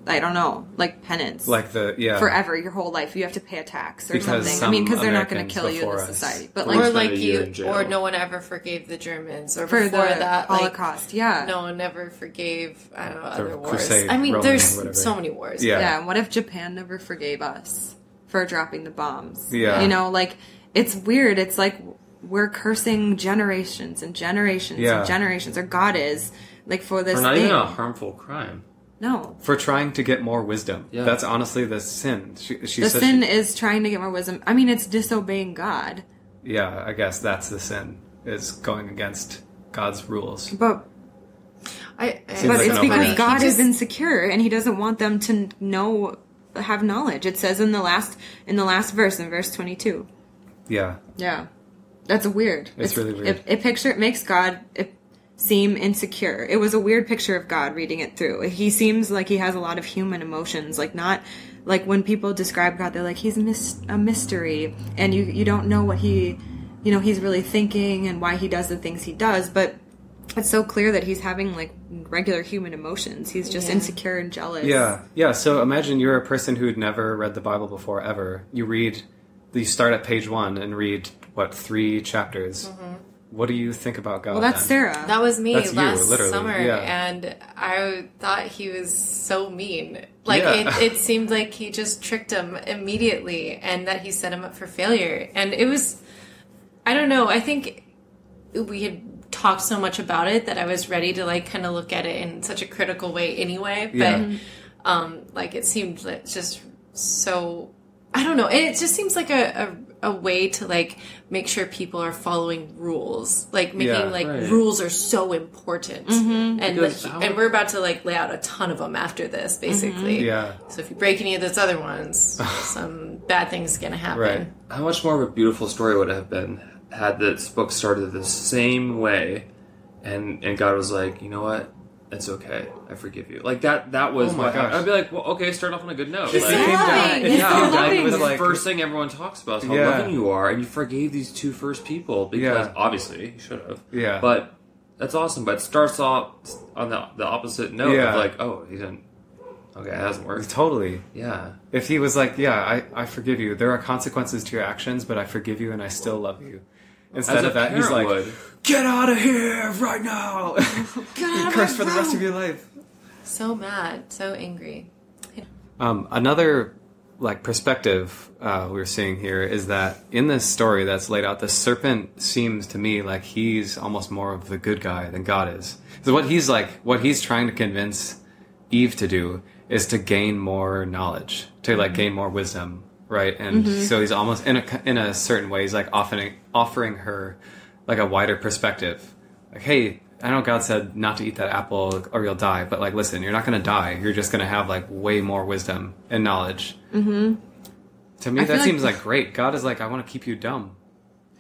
I don't know, like penance. Like forever, your whole life, you have to pay a tax or Because something. I mean, because they're not going Americans to kill you in before the us. society. But Or like, Or spend like a year in jail. or no one ever forgave the Germans, or for before the that, Holocaust, no one ever forgave, I don't know, other wars. Crusade, I mean, Roman, there's whatever. so many wars. Yeah. yeah, and what if Japan never forgave us for dropping the bombs? Yeah. You know, like, it's weird. It's like we're cursing generations and generations and generations, or God is, like, for this Or not thing. even a harmful crime. No. For trying to get more wisdom. Yeah. That's honestly the sin. She The said sin is trying to get more wisdom. I mean, it's disobeying God. Yeah, I guess that's the sin, is going against God's rules. But like it's an because open- God is insecure and he doesn't want them to have knowledge. It says in the last verse, in verse 22. Yeah. Yeah. That's weird. It's really weird. It makes God seem insecure. It was a weird picture of God reading it through. He seems like he has a lot of human emotions, like not like when people describe God, they're like he's a mystery, and you don't know what he's really thinking and why he does the things he does, but it's so clear that he's having like regular human emotions. He's just insecure and jealous. Yeah. So imagine you're a person who'd never read the Bible before ever. You start at page 1 and read 3 chapters. Mm-hmm. What do you think about God? Well, that's then? Sarah. That was me That's you, last literally, summer, yeah. and I thought he was so mean. Like, it seemed like he just tricked him immediately, and that he set him up for failure. And it was, I don't know, I think we had talked so much about it that I was ready to, like, kind of look at it in such a critical way anyway. But, like, it seemed like just so, I don't know, it just seems like a way to, like, make sure people are following rules. Like, making, rules are so important. Mm-hmm. And we're about to, like, lay out a ton of them after this, basically. Mm-hmm. Yeah. So if you break any of those other ones, some bad things going to happen. Right. How much more of a beautiful story would it have been had this book started the same way, and God was like, you know what? It's okay. I forgive you. Like that was Oh my what gosh. I'd be like, well, okay, start off on a good note. If Like, it came down, if it came down it was with, the like, first thing everyone talks about is how Yeah. loving you are, and you forgave these 2 first people because obviously you should have. Yeah. But that's awesome. But it starts off on the opposite note of like, oh, he didn't. Okay, that hasn't worked. Totally. Yeah. If he was like, I forgive you. There are consequences to your actions, but I forgive you and I still love you. Instead As a of that, he's like, parent would. get out of here right now. You curse for the rest of your life. So mad, so angry. Another perspective we're seeing here is that in this story that's laid out, the serpent seems to me like he's almost more of the good guy than God is. So what he's trying to convince Eve to do is to gain more knowledge, to gain more wisdom, right? And so he's almost in a certain way, he's like offering her like a wider perspective. Like, hey, I know God said not to eat that apple or you'll die, but listen, you're not going to die. You're just going to have way more wisdom and knowledge. Mm-hmm. To me, that seems great. God is I want to keep you dumb.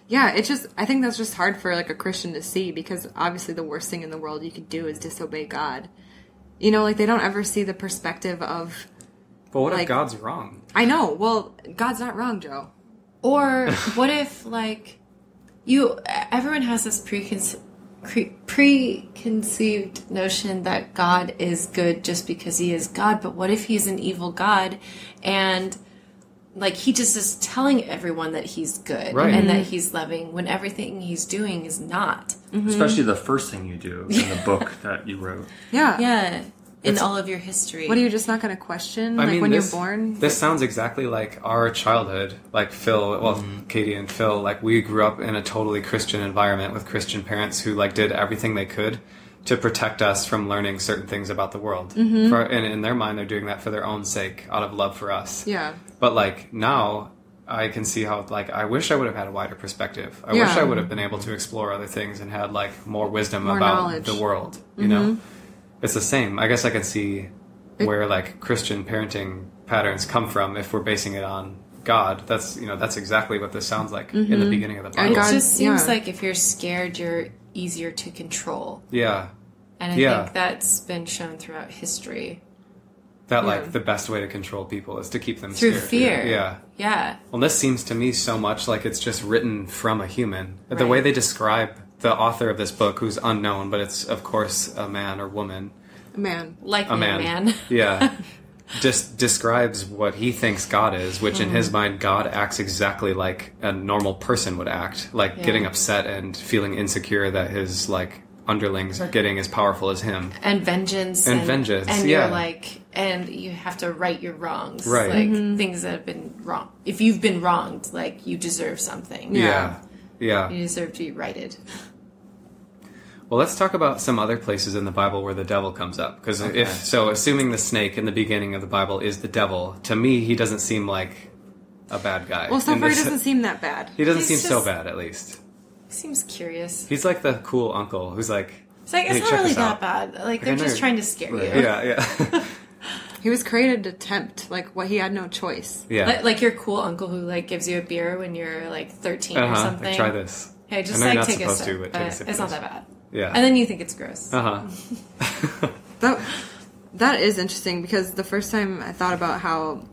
Yeah, I think that's just hard for a Christian to see, because obviously the worst thing in the world you could do is disobey God. You know, they don't ever see the perspective of... But what if God's wrong? I know. Well, God's not wrong, Joe. Or what if, everyone has this preconceived notion that God is good just because he is God, but what if he's an evil God and he just is telling everyone that he's good and that he's loving when everything he's doing is not. Especially the first thing you do in the book that you wrote. Yeah. Yeah. in all of your history. What are you just not going to question? When you're born? This sounds exactly like our childhood. Like Phil, Katie and Phil, like we grew up in a totally Christian environment with Christian parents who like did everything they could to protect us from learning certain things about the world. And in their mind, they're doing that for their own sake, out of love for us. Yeah. But like now, I can see how like I wish I would have had a wider perspective. I wish I would have been able to explore other things and had like more wisdom about knowledge. the world. You know, it's the same. I guess I can see where like Christian parenting patterns come from if we're basing it on God. That's exactly what this sounds like in the beginning of the Bible. It just seems like if you're scared, you're easier to control. Yeah. And I think that's been shown throughout history. That, like, the best way to control people is to keep them through scared. fear. Yeah. Yeah. Well, this seems to me so much like it's just written from a human. The way they describe the author of this book, who's unknown, but it's, of course, a man or woman. A man. Likely a man. Yeah. Just describes what he thinks God is, which in his mind, God acts exactly like a normal person would act. Like, getting upset and feeling insecure that his, like, underlings are getting as powerful as him. And vengeance. And vengeance, and you're like, and you have to right your wrongs. Right. Like, things that have been wrong. If you've been wronged, like, you deserve something. Yeah. Yeah. You deserve to be righted. Well, let's talk about some other places in the Bible where the devil comes up. Because assuming the snake in the beginning of the Bible is the devil, to me, he doesn't seem like a bad guy. Well, so far he doesn't seem that bad. He doesn't seem so bad, at least. Seems curious. He's like the cool uncle who's like... It's like, hey, it's not really that bad. Like, they're just trying to scare you. Yeah. He was created to tempt. Like, he had no choice. Yeah. Like your cool uncle who, like, gives you a beer when you're, like, 13 or something. Like, try this. Hey, just, I know like, you're take not a sip. supposed to, but take a sip. It's not that bad. Yeah. And then you think it's gross. That is interesting, because the first time I thought about how...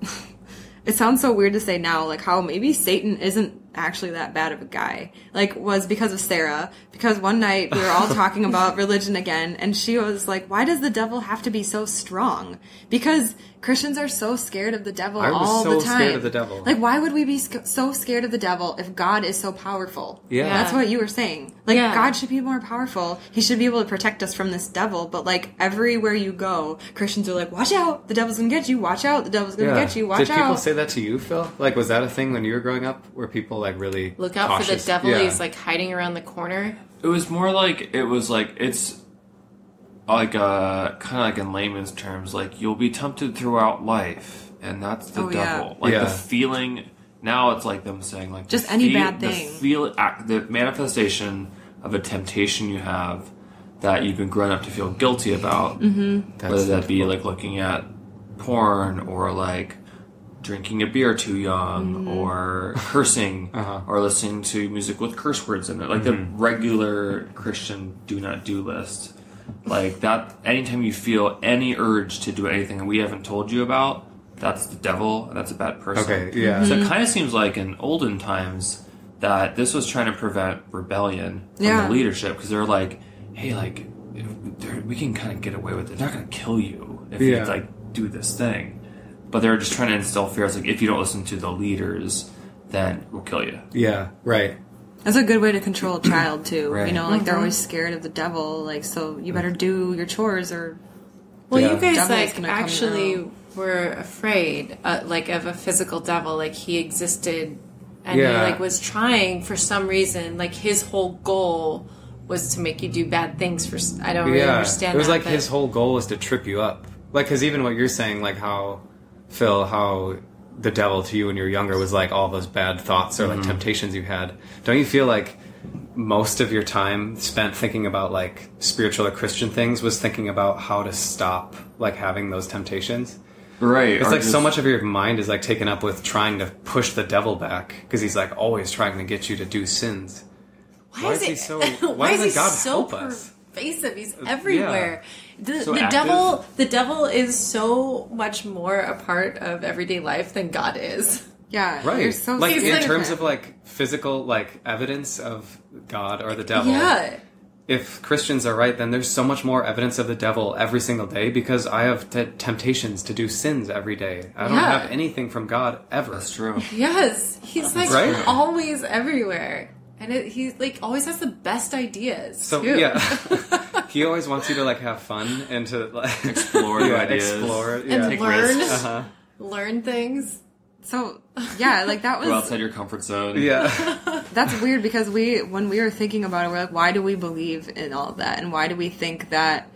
It sounds so weird to say now, like, how maybe Satan isn't actually that bad of a guy. Like, was because of Sarah. Because one night we were all talking about religion again, and she was like, why does the devil have to be so strong? Because Christians are so scared of the devil all the time. I was so scared of the devil. Like, why would we be so scared of the devil if God is so powerful? Yeah. That's what you were saying. Like, God should be more powerful. He should be able to protect us from this devil. But, like, everywhere you go, Christians are like, watch out, the devil's gonna get you. Watch out, the devil's gonna get you. Watch out. Did people say that to you, Phil? Like, was that a thing when you were growing up where people, like, really look out cautious? For the devil, he's, like, hiding around the corner? It was more like, it's like, kind of like in layman's terms, like, you'll be tempted throughout life, and that's the devil. Like, the feeling, now it's like them saying, like, just any bad thing. The manifestation of a temptation you have that you've been grown up to feel guilty about, whether that be, like, looking at porn, or, like, drinking a beer too young, or cursing, or listening to music with curse words in it. Like the regular Christian do not do list. Like that, anytime you feel any urge to do anything that we haven't told you about, that's the devil, and that's a bad person. Okay, yeah. So it kind of seems like in olden times that this was trying to prevent rebellion from the leadership, because they're like, hey, like, we can kind of get away with it. They're not going to kill you if you, like, do this thing. But they're just trying to instill fear. It's like, if you don't listen to the leaders, then we'll kill you. Yeah, right. That's a good way to control a child, too. Right. You know, like, they're always scared of the devil. Like, so you better do your chores, or... Well, you guys, like, actually were afraid, like, of a physical devil. Like, he existed, and he, like, was trying, for some reason, like, his whole goal was to make you do bad things for... I don't really understand that. It was like his whole goal was to trip you up. Like, because even what you're saying, like, how... Phil, how the devil to you when you were younger was like all those bad thoughts or like temptations you had. Don't you feel like most of your time spent thinking about like spiritual or Christian things was thinking about how to stop like having those temptations? Right. It's like so much of your mind is like taken up with trying to push the devil back, because he's like always trying to get you to do sins. Why is he so? Why doesn't God help us? Pervasive. He's everywhere. The devil is so much more a part of everyday life than God is. Yeah, right. You're so like in like terms of like physical like evidence of God or the devil. Yeah. If Christians are right, then there's so much more evidence of the devil every single day, because I have temptations to do sins every day. I don't have anything from God ever. That's true. Yes, he's like always everywhere. And he like always has the best ideas. So too. He always wants you to like have fun and to like Explore new ideas. And Take learn. risks. Learn things. So, yeah, like that was... Go outside your comfort zone. Yeah. That's weird because when we were thinking about it, we're like, why do we believe in all of that? And why do we think that,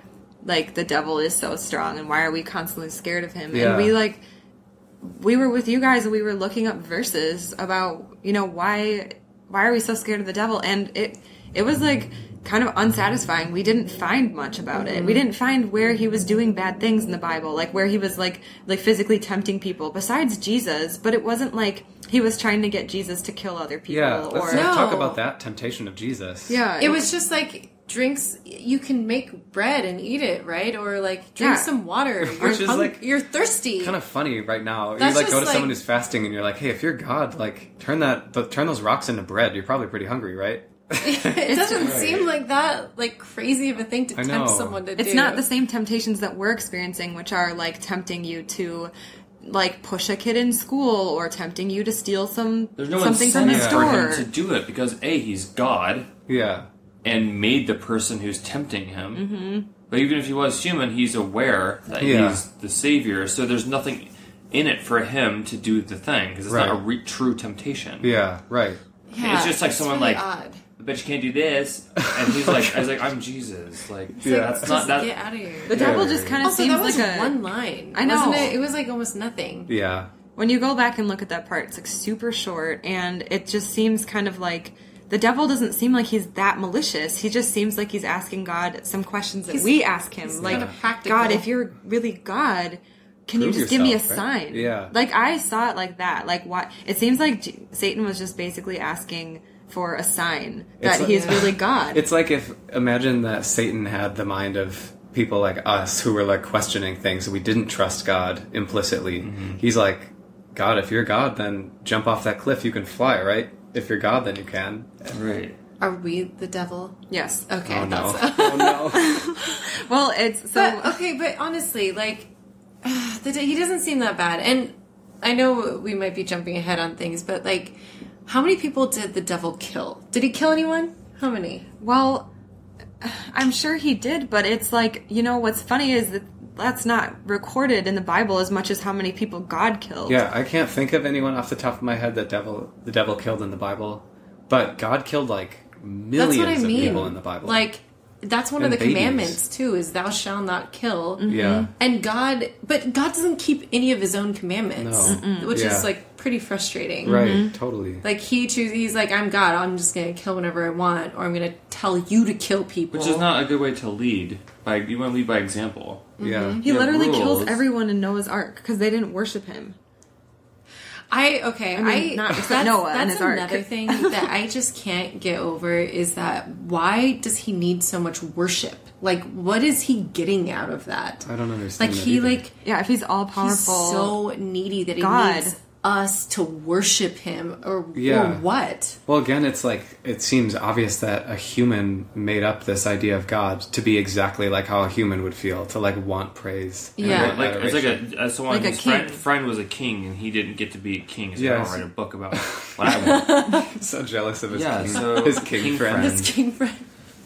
like, the devil is so strong? And why are we constantly scared of him? Yeah. And we were with you guys and we were looking up verses about, why are we so scared of the devil? And it was, like, kind of unsatisfying. We didn't find much about it. We didn't find where he was doing bad things in the Bible, like where he was like physically tempting people besides Jesus, but it wasn't like he was trying to get Jesus to kill other people. Yeah, let's or talk about that temptation of Jesus. Yeah. It was just like drinks. You can make bread and eat it, right? Or like drink some water. Which is like you're thirsty. kind of funny right now. That's you like just go to someone like- who's fasting and you're like, hey, if you're God, like turn those rocks into bread. You're probably pretty hungry, right? It doesn't seem like that like crazy of a thing to I know. tempt someone to do. It's not the same temptations that we're experiencing, which are like tempting you to like push a kid in school or tempting you to steal There's no something from the incentive for store. him to do it because he's God Yeah. and made the person who's tempting him. Mm-hmm. But even if he was human, he's aware that Yeah. he's the savior. So there's nothing in it for him to do the thing because it's not a true temptation. Yeah, right. Yeah, It's just like someone really like, odd. I bet you can't do this, and he's like, I was like, I'm Jesus. Like, It's like, that's not just that. get out of here. The devil just kind of Also, seems that was like a one line. I know. Wasn't it? It was like almost nothing. Yeah. When you go back and look at that part, it's like super short, and it just seems kind of like the devil doesn't seem like he's that malicious. He just seems like he's asking God some questions that we ask him, like, kind of practical. God, if you're really God, can Prove you just give me a yourself, right? sign? Yeah. Like I saw it like that. Like what? It seems like Satan was just basically asking for a sign that It's he's like- really God. It's like imagine that Satan had the mind of people like us who were like questioning things. We didn't trust God implicitly. Mm-hmm. He's like, God, if you're God, then jump off that cliff. You can fly, right? If you're God, then you can. Right. Are we the devil? Yes. Okay. Oh no. that's- Oh no. Well, it's so. But okay, but honestly, like he doesn't seem that bad. And I know we might be jumping ahead on things, but like, how many people did the devil kill? Did he kill anyone? How many? Well, I'm sure he did, but it's like, what's funny is that that's not recorded in the Bible as much as how many people God killed. Yeah, I can't think of anyone off the top of my head that the devil killed in the Bible, but God killed like millions That's what I of mean. people in the Bible. Like, that's one And of the babies. commandments too, is thou shalt not kill. yeah, And God doesn't keep any of his own commandments, No. which Yeah. is like pretty frustrating. right, totally. Like he's like, I'm God, I'm just gonna kill whenever I want, or I'm gonna tell you to kill people. Which is not a good way to lead. You want to lead by example. Yeah, He You have literally rules. kills everyone in Noah's Ark because they didn't worship him. Not except Noah and that's his ark. another thing that I just can't get over is that why does he need so much worship? Like, what is he getting out of that? I don't understand. Like that he either. like Yeah, if he's all he's powerful, so needy that he God. needs us to worship him or Yeah. what? Well, again, it's like it seems obvious that a human made up this idea of God to be exactly like how a human would feel, to like want praise. and Yeah. want Like it's like adoration. someone Like a whose king. friend was a king and he didn't get to be a king, so Yes. I'll write a book about what I want. so jealous of his Yeah, king, so his king, king friend. friend. His king friend.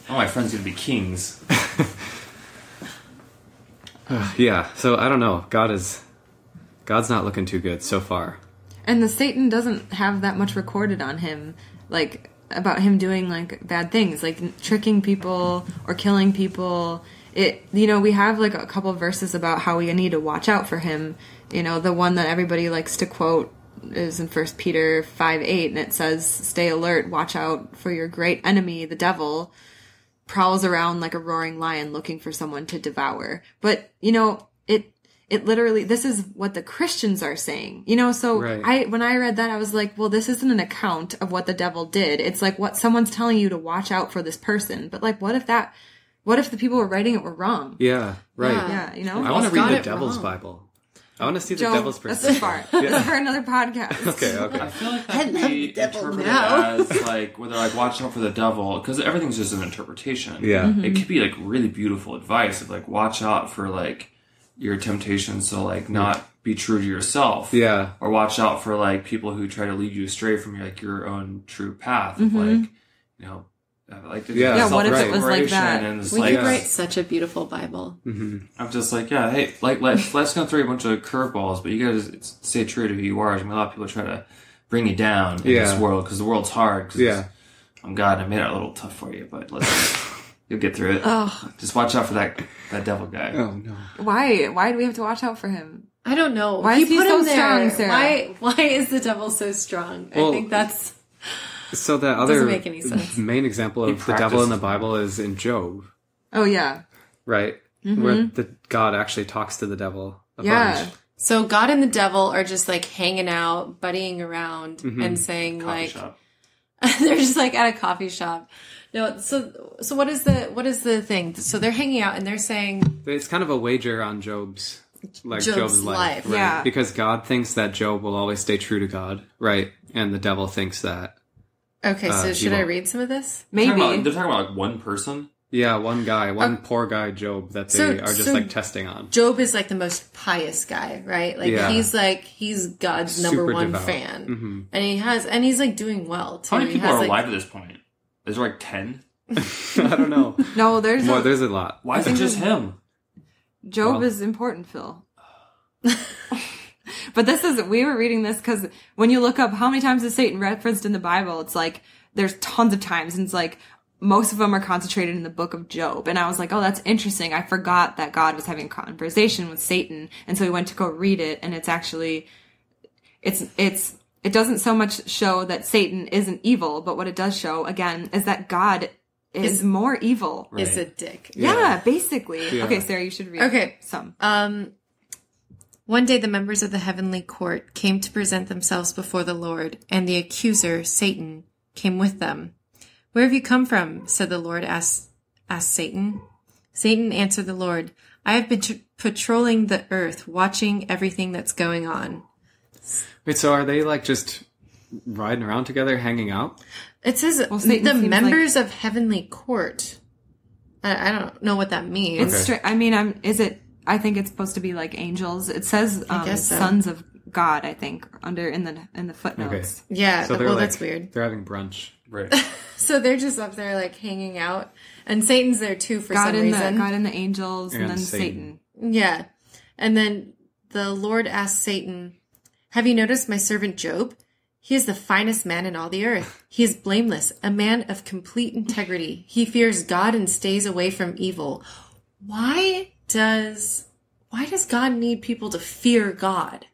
All my friends gonna be kings. Yeah, so I don't know. God's not looking too good so far. and the Satan doesn't have that much recorded on him, like about him doing like bad things, like tricking people or killing people. We have like a couple of verses about how we need to watch out for him. The one that everybody likes to quote is in 1 Peter 5:8, and it says, "Stay alert, watch out for your great enemy, the devil, prowls around like a roaring lion looking for someone to devour." But, it literally, this is what the Christians are saying, so Right. when I read that, I was like, well, this isn't an account of what the devil did. It's like what someone's telling you to watch out for this person. But like, what if the people who were writing it were wrong? Yeah, right. Yeah, I want to got read the it Devil's wrong. Bible. I want to see the Joe, Devil's that's perspective. too far. That's for another podcast. Okay. I feel like that could be interpreted as like where they're like watch out for the devil because everything's just an interpretation. Yeah. It could be like really beautiful advice of like watch out for like your temptations to like not be true to yourself. Yeah. Or watch out for like people who try to lead you astray from your own true path of like, Like, Yeah, what if it was like that? And it's We like, could write such a beautiful Bible. I'm just like, yeah, hey, like let's go throw a bunch of curveballs, but you gotta stay true to who you are. I mean, a lot of people try to bring you down in this world because the world's hard. I'm God, and I made it a little tough for you, but you'll get through it. Oh. Just watch out for that devil guy. Oh no! Why do we have to watch out for him? I don't know. Why is he put so him there. strong, Sarah? Why is the devil so strong? Well, I think that's... So the other Doesn't make any sense. main example of the devil in the Bible is in Job, Oh yeah. right? Where God actually talks to the devil a bunch. So God and the devil are just like hanging out, buddying around, and saying Coffee like... shop. They're just like at a coffee shop. No, so what is the thing? So they're hanging out and they're saying... It's kind of a wager on Job's life. life. Right? Yeah. Because God thinks that Job will always stay true to God, right? And the devil thinks that... Okay, so should I won't. read some of this? Maybe. They're talking about like one person. Yeah, one guy, poor guy, Job, that they are just like testing on. Job is like the most pious guy, right? Like he's God's number Super one devout. fan, and he's like doing well too. How many He people has, are like, alive at this point? Is there like 10? I don't know. No, there's There's a lot. Why is it just him? Job is important, Phil. But we were reading this because when you look up how many times is Satan referenced in the Bible, it's like there's tons of times, and it's like most of them are concentrated in the book of Job. And I was like, oh, that's interesting. I forgot that God was having a conversation with Satan, and so we went to go read it, and it's actually it doesn't so much show that Satan isn't evil, but what it does show again is that God is more evil. Right. Is a dick. Yeah, basically. Yeah. Okay, Sarah, you should read some. One day the members of the heavenly court came to present themselves before the Lord, and the accuser, Satan, came with them. Where have you come from? Said the Lord, asked Satan. Satan answered the Lord, I have been patrolling the earth, watching everything that's going on. Wait, so are they like just riding around together, hanging out? It says Satan the seems members of heavenly court. I don't know what that means. It's I mean, I think it's supposed to be like angels. It says guess so. sons of God, I think, in the footnotes. Okay. Yeah, So well, that's weird. They're having brunch. Right. So they're just up there like hanging out, and Satan's there too for God some and reason. God and the angels, and And then Satan. Satan. Yeah. And then the Lord asked Satan, have you noticed my servant Job? He is the finest man in all the earth. He is blameless, a man of complete integrity. He fears God and stays away from evil. Why does God need people to fear God?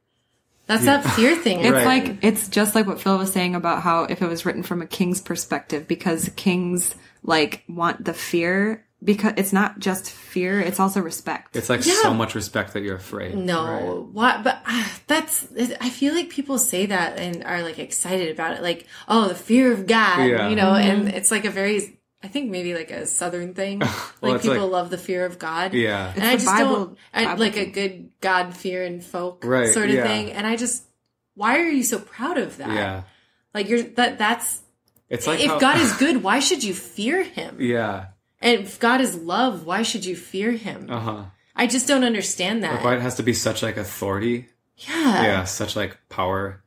That's that fear thing. It's Right. like it's just like what Phil was saying about how if it was written from a king's perspective, because kings like want the fear, because it's not just fear, it's also respect. It's like so much respect that you're afraid. No, what? But I feel like people say that and are like excited about it. Like, oh, the fear of God, Yeah. you know, and it's like I think maybe like a Southern thing. Like it's people like- love the fear of God. Yeah. And I the just Bible like a thing. good God fear and folk Right, sort of yeah. thing. And why are you so proud of that? Yeah. Like that's, It's like if how- God is good, why should you fear him? Yeah. And if God is love, why should you fear him? Uh-huh. I just don't understand that. Like why it has to be such like authority. Yeah. Yeah, such like power.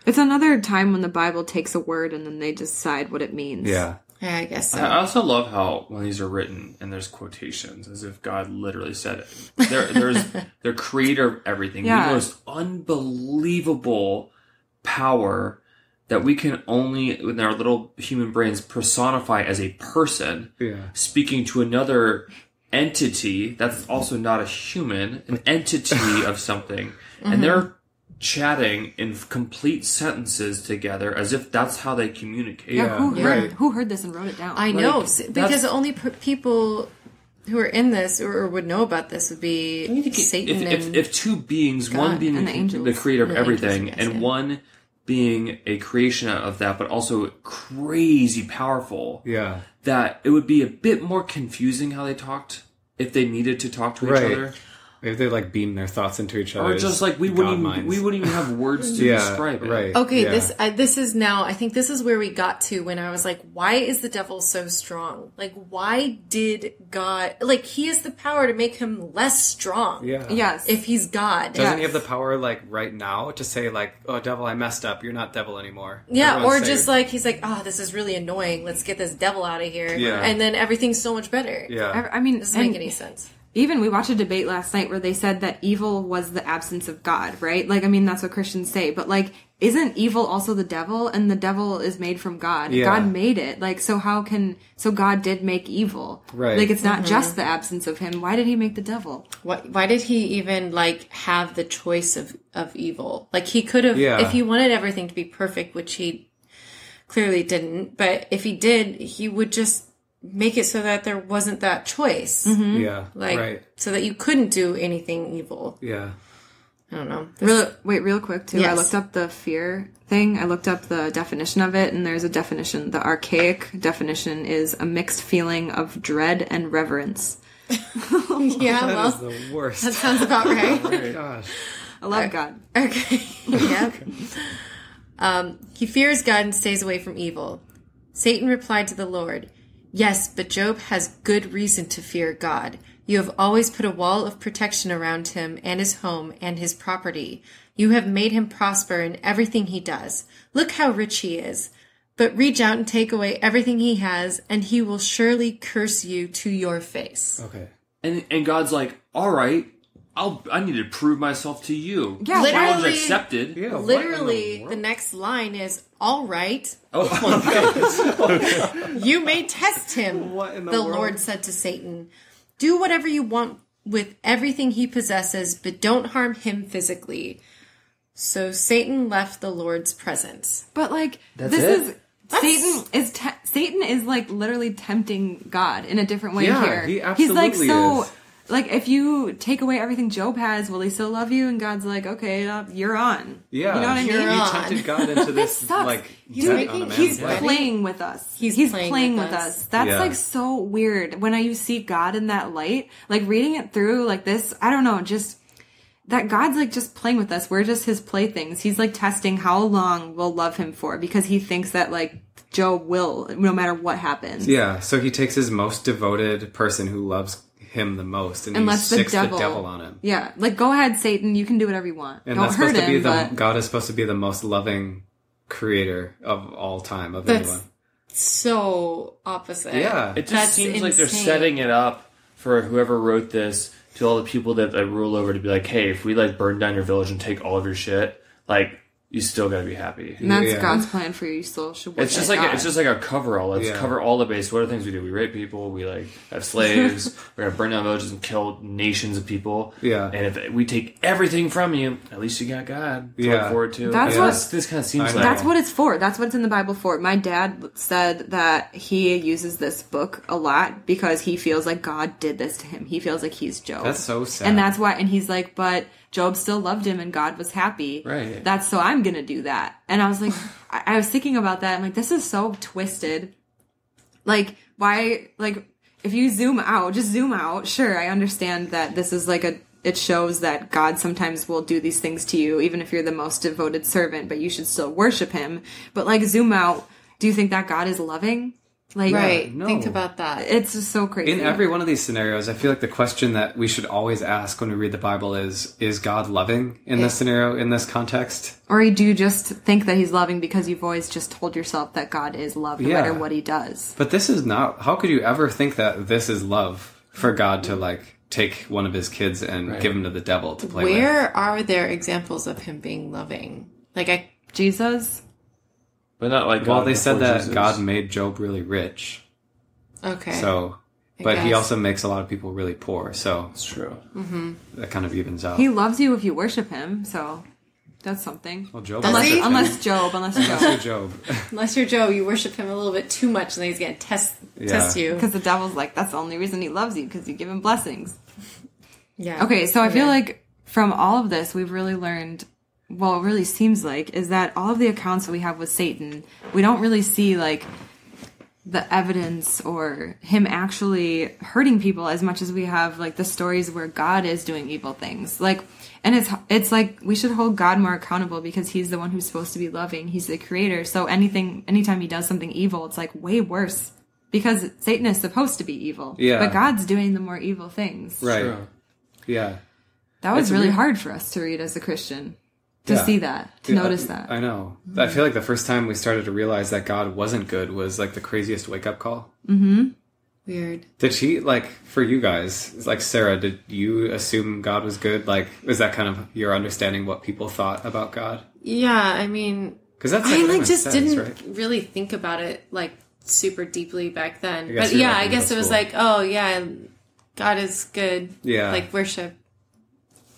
It's another time when the Bible takes a word and then they decide what it means. Yeah. Yeah, I guess so. I also love how when these are written and there's quotations, as if God literally said it. There's the creator of everything, Yeah. the most unbelievable power that we can only, in our little human brains, personify as a person Yeah. speaking to another entity that's also not a human, an entity of something, and they're chatting in complete sentences together as if that's how they communicate. Yeah, right. who heard this and wrote it down? I know, Like, because that's- the only people who are in this or would know about this would be Satan If two beings, one God being and the angels. the creator of And the angels, everything, yes, and yeah. one being a creation of that, but also crazy powerful, Yeah. that it would be a bit more confusing how they talked if they needed to talk to each Right. other. Maybe they like beam their thoughts into each other. Or just like we wouldn't even have words to describe it. Right. Okay, yeah. This is now, I think this is where we got to when I was like, why is the devil so strong? Like, why did God, like, he has the power to make him less strong. Yeah. Yes. If he's God. Doesn't he have the power, like, right now to say, like, oh, devil, I messed up. You're not devil anymore. Yeah, Everyone or just like, he's like, oh, this is really annoying. Let's get this devil out of here. Yeah. And then everything's so much better. Yeah. I mean, Doesn't make any sense. Even we watched a debate last night where they said that evil was the absence of God, right? Like, I mean, that's what Christians say, but like, isn't evil also the devil? And the devil is made from God. Yeah. God made it. Like, so God did make evil. Right. Like, it's not just the absence of him. Why did he make the devil? Why did he even, like, have the choice of evil? Like, he could have, Yeah. if he wanted everything to be perfect, which he clearly didn't, but if he did, he would just make it so that there wasn't that choice. Mm-hmm. Yeah. Like, right. so that you couldn't do anything evil. Yeah. I don't know. Real quick, too. Yes. I looked up the fear thing. I looked up the definition of it, and there's a definition. The archaic definition is a mixed feeling of dread and reverence. Yeah, That well, is the worst. that sounds about right. Oh my gosh. I love God. Okay. Yeah. He fears God and stays away from evil. Satan replied to the Lord, "Yes, but Job has good reason to fear God. You have always put a wall of protection around him and his home and his property. You have made him prosper in everything he does. Look how rich he is. But reach out and take away everything he has, and he will surely curse you to your face." Okay. And God's like, all right, I need to prove myself to you. Yeah, Challenge literally- accepted. Yeah, what in Literally, the the next line is, "All right, Oh my God. you may test him," What in the the world? Lord said to Satan. "Do whatever you want with everything he possesses, but don't harm him physically." So Satan left the Lord's presence. But like, That's this it? Satan is like literally tempting God in a different way Yeah, here. he He's like, absolutely so is. like, if you take away everything Job has, will he still love you? And God's like, okay, you're on. Yeah. You know what I mean? You're He on. tempted God into this, sucks. like, He's debt making- on a man's He's life. playing with us. He's playing playing with with us. us. That's Yeah. like so weird. When you see God in that light, like reading it through like this, I don't know, just that God's like just playing with us. We're just his playthings. He's like testing how long we'll love him for because he thinks that like Job will, no matter what happens. Yeah, so he takes his most devoted person who loves him the most and he lets sticks the devil on him. Yeah, like go ahead, Satan. You can do whatever you want. And Don't that's hurt supposed to be him. But God is supposed to be the most loving creator of all time, of That's anyone. so opposite. Yeah. It just That's seems like they're insane. setting it up for whoever wrote this to all the people that they rule over to be like, hey, if we like burn down your village and take all of your shit, like you still gotta be happy. and that's Yeah. God's plan for you. You still should. It's just worship like God. it's just like a cover all. Let's Yeah. cover all the base. What are the things we do? We rape people. We like have slaves. We're gonna burn down villages and kill nations of people. Yeah. And if we take everything from you, at least you got God to Yeah. look forward to. That's Yeah. what- this kind of seems I know. like. That's what it's for. That's what it's in the Bible for. My dad said that he uses this book a lot because he feels like God did this to him. He feels like he's Job. That's so sad. And that's why, and he's like, but Job still loved him and God was happy. Right. That's so I'm gonna do that. And I was like, I was thinking about that. I'm like, this is so twisted. Like, why, like, if you zoom out, just zoom out. Sure, I understand that this is like it shows that God sometimes will do these things to you, even if you're the most devoted servant, but you should still worship him. But like, zoom out. Do you think that God is loving? Like, Right. no. Think about that. it's just so crazy. In every one of these scenarios, I feel like the question that we should always ask when we read the Bible is God loving in this scenario, in this context? Or do you just think that he's loving because you've always just told yourself that God is love no Yeah. matter what he does? But this is not, how could you ever think that this is love for God to like take one of his kids and give him to the devil to play with? Where are there examples of him being loving? Like, Jesus? but not like. Well, God they said before that Jesus. God made Job really rich. okay. So, I but he guess. also makes a lot of people really poor. So It's true. that kind of evens out. He loves you if you worship him, so that's something. Well, Job Does loves he? him. Unless Job. Unless you're Job. Unless you're Joe, you worship him a little bit too much, and then he's going to test you. Because the devil's like, that's the only reason he loves you, because you give him blessings. Yeah. Okay, so I feel like from all of this, we've really learned, well, it really seems like, is that all of the accounts that we have with Satan, we don't really see, like, the evidence or him actually hurting people as much as we have like the stories where God is doing evil things. Like, and it's like we should hold God more accountable because he's the one who's supposed to be loving. He's the creator. So anytime he does something evil, it's like way worse because Satan is supposed to be evil. Yeah. But God's doing the more evil things. Right. True. Yeah. That was It's really weird. hard for us to read as a Christian. To see that, to notice that. I know. I feel like the first time we started to realize that God wasn't good was like the craziest wake-up call. Mm-hmm. Weird. Did she, like, for you guys, like Sarah, did you assume God was good? Like, was that kind of your understanding what people thought about God? Yeah, I mean, Because that's I what like it just says, didn't right? really think about it like super deeply back then. guess But you're yeah, like I in guess it middle was school. like, oh yeah, God is good. Yeah. Like worship.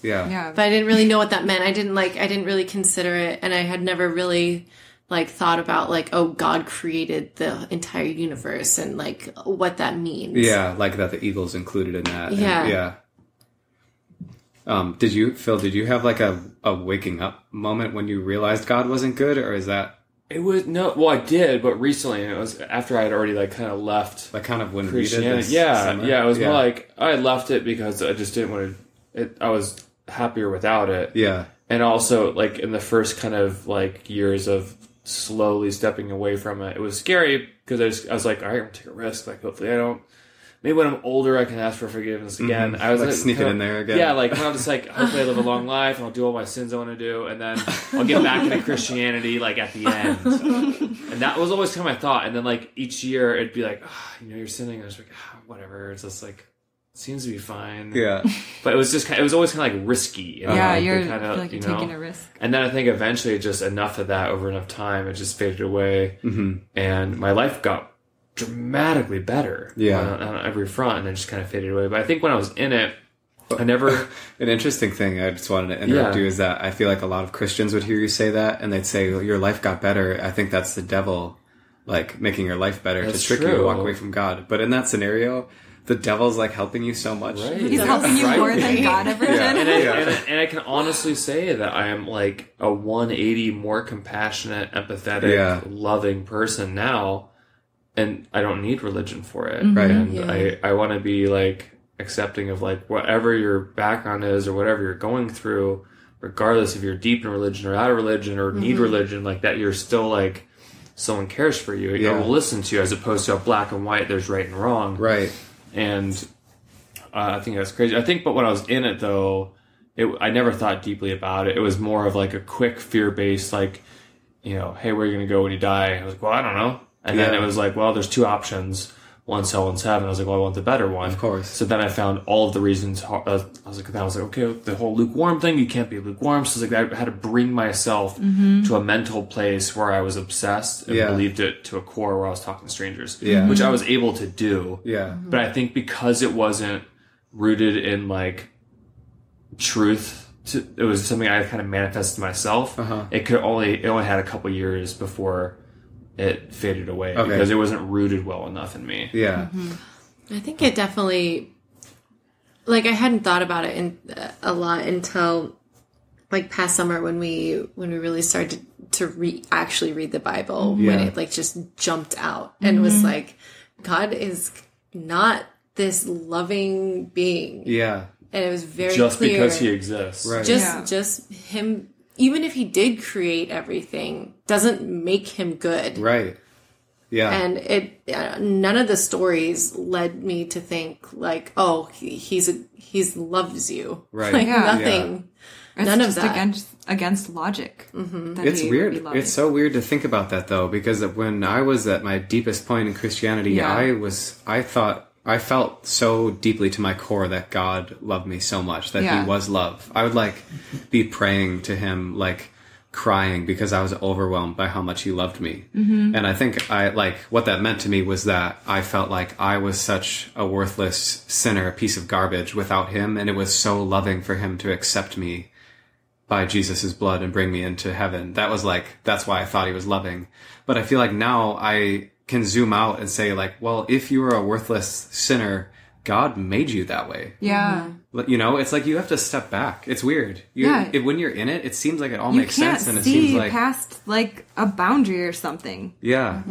Yeah. Yeah. But I didn't really know what that meant. I didn't really consider it, and I had never really like thought about like, oh, God created the entire universe and like what that means. Yeah, like that the eagle's included in that. Yeah. Did you, Phil, have like a waking up moment when you realized God wasn't good, or is that It was no. Well, I did, but recently, and it was after I had already like kind of left like kind of when we did Christianity. this Yeah, summer? yeah. It was more like I left it because I just didn't want to. I was happier without it. Yeah. And also, like, in the first kind of, like, years of slowly stepping away from it, it was scary because I was like, all right, I'm going to take a risk. Like, hopefully I don't. Maybe when I'm older, I can ask for forgiveness again. I was Like sneak it in there again. Yeah, like, when I'm just like, hopefully I live a long life and I'll do all my sins I want to do. And then I'll get back into Christianity, like, at the end. And that was always kind of my thought. And then, like, each year it'd be like, you're sinning. And I was like, whatever. It's just like, seems to be fine. Yeah. But it was just it was always kind of like risky. Yeah, like, you're kind I of, feel like you're taking a risk. And then I think eventually just enough of that over enough time, it just faded away. Mm-hmm. And my life got dramatically better on every front, and then just kind of faded away. But I think when I was in it, I never... An interesting thing I just wanted to interrupt you is that I feel like a lot of Christians would hear you say that, and they'd say, well, your life got better. I think that's the devil, like, making your life better That's to trick you true. to walk away from God. But in that scenario... The devil's like helping you so much. Right. He's helping you more than God ever did. And I can honestly say that I am like a 180 more compassionate, empathetic, loving person now, and I don't need religion for it. Right. And I want to be like accepting of like whatever your background is or whatever you're going through, regardless if you're deep in religion or out of religion or need religion, like that you're still like someone cares for you. You will listen to you as opposed to a black and white, there's right and wrong. Right. And I think that's crazy. I think, but when I was in it, though, I never thought deeply about it. It was more of like a quick fear-based, like, hey, where are you going to go when you die? I was like, well, I don't know. And then it was like, well, there's two options. One's hell, one's heaven. I was like, well, I want the better one. Of course. So then I found all of the reasons. I was like, okay, the whole lukewarm thing, you can't be lukewarm. So it's like I had to bring myself to a mental place where I was obsessed and believed it to a core where I was talking to strangers, which I was able to do. Yeah. But I think because it wasn't rooted in like truth, it was something I kind of manifested myself. It only had a couple years before it faded away because it wasn't rooted well enough in me. Yeah. I think it definitely, like, I hadn't thought about it a lot until like past summer when we really started to actually read the Bible, when it like just jumped out and was like, God is not this loving being. Yeah. And it was very just clear. because he exists. Right. Just him, even if he did create everything, doesn't make him good. Right. Yeah. And none of the stories led me to think like, oh, he's loves you. Right. Like Yeah. nothing. It's None of just that. against logic. that It's he weird. would be loving. It's so weird to think about that though, because when I was at my deepest point in Christianity, I felt so deeply to my core that God loved me so much, that he was love. I would like be praying to him, like crying because I was overwhelmed by how much he loved me. Mm-hmm. And I think what that meant to me was that I felt like I was such a worthless sinner, a piece of garbage without him. And it was so loving for him to accept me by Jesus' blood and bring me into heaven. That's why I thought he was loving. But I feel like now I can zoom out and say like, well, if you were a worthless sinner, God made you that way. Yeah. It's like you have to step back. It's weird. When you're in it, it seems like it all makes sense, and it see seems like past like a boundary or something. yeah.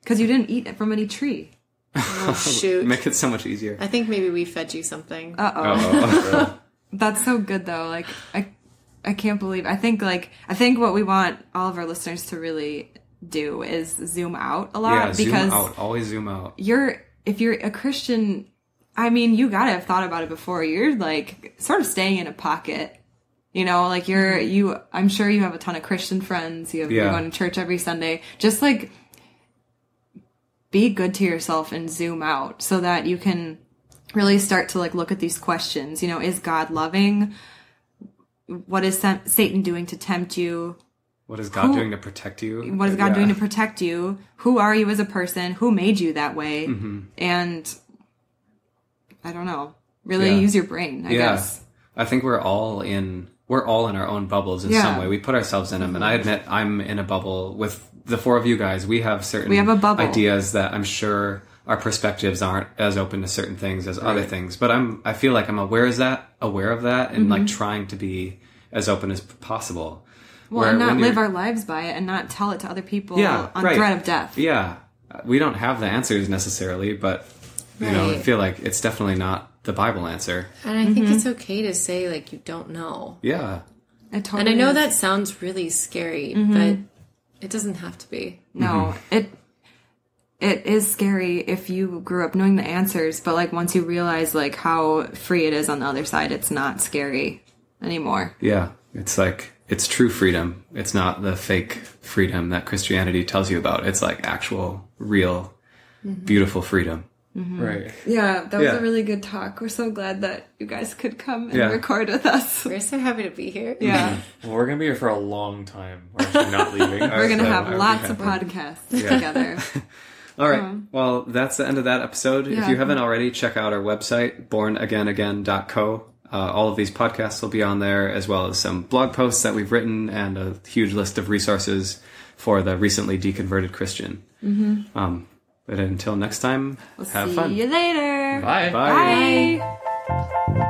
Because you didn't eat from any tree. Oh, shoot. Make it so much easier. I think maybe we fed you something. Uh-oh. That's so good, though. Like, I can't believe... I think what we want all of our listeners to really do is zoom out a lot. Yeah, because zoom out. Always zoom out. If you're a Christian, I mean, you gotta have thought about it before. You're, like, sort of staying in a pocket. You know, like, I'm sure you have a ton of Christian friends. You're going to church every Sunday. Just, like, be good to yourself and zoom out so that you can really start to, like, look at these questions. You know, is God loving? What is Satan doing to tempt you? What is God doing to protect you? What is God doing to protect you? Who are you as a person? Who made you that way? Mm-hmm. And I don't know. Really use your brain, I guess. I think we're all in our own bubbles in some way. We put ourselves in them. And I admit I'm in a bubble with the four of you guys. We have certain ideas that I'm sure our perspectives aren't as open to certain things as other things. But I feel like I'm aware of that and like trying to be as open as possible. Well, and not live our lives by it and not tell it to other people on threat of death. Yeah. We don't have the answers necessarily, but you know, I feel like it's definitely not the Bible answer. And I think it's okay to say, like, you don't know. Yeah. It totally and I know is. that sounds really scary, but it doesn't have to be. No, it is scary if you grew up knowing the answers, but, like, once you realize, like, how free it is on the other side, it's not scary anymore. Yeah. It's like, it's true freedom. It's not the fake freedom that Christianity tells you about. It's like actual, real, beautiful freedom. Mm-hmm. Right. Yeah, that was a really good talk. We're so glad that you guys could come and record with us. We're so happy to be here. Yeah. Well, we're going to be here for a long time. We're actually not leaving. We're going to have lots of podcasts together. All right. Well, that's the end of that episode. If you haven't already, check out our website, bornagainagain.co. All of these podcasts will be on there, as well as some blog posts that we've written and a huge list of resources for the recently deconverted Christian. Mm-hmm. But until next time, have fun. See you later. Bye. Bye. Bye.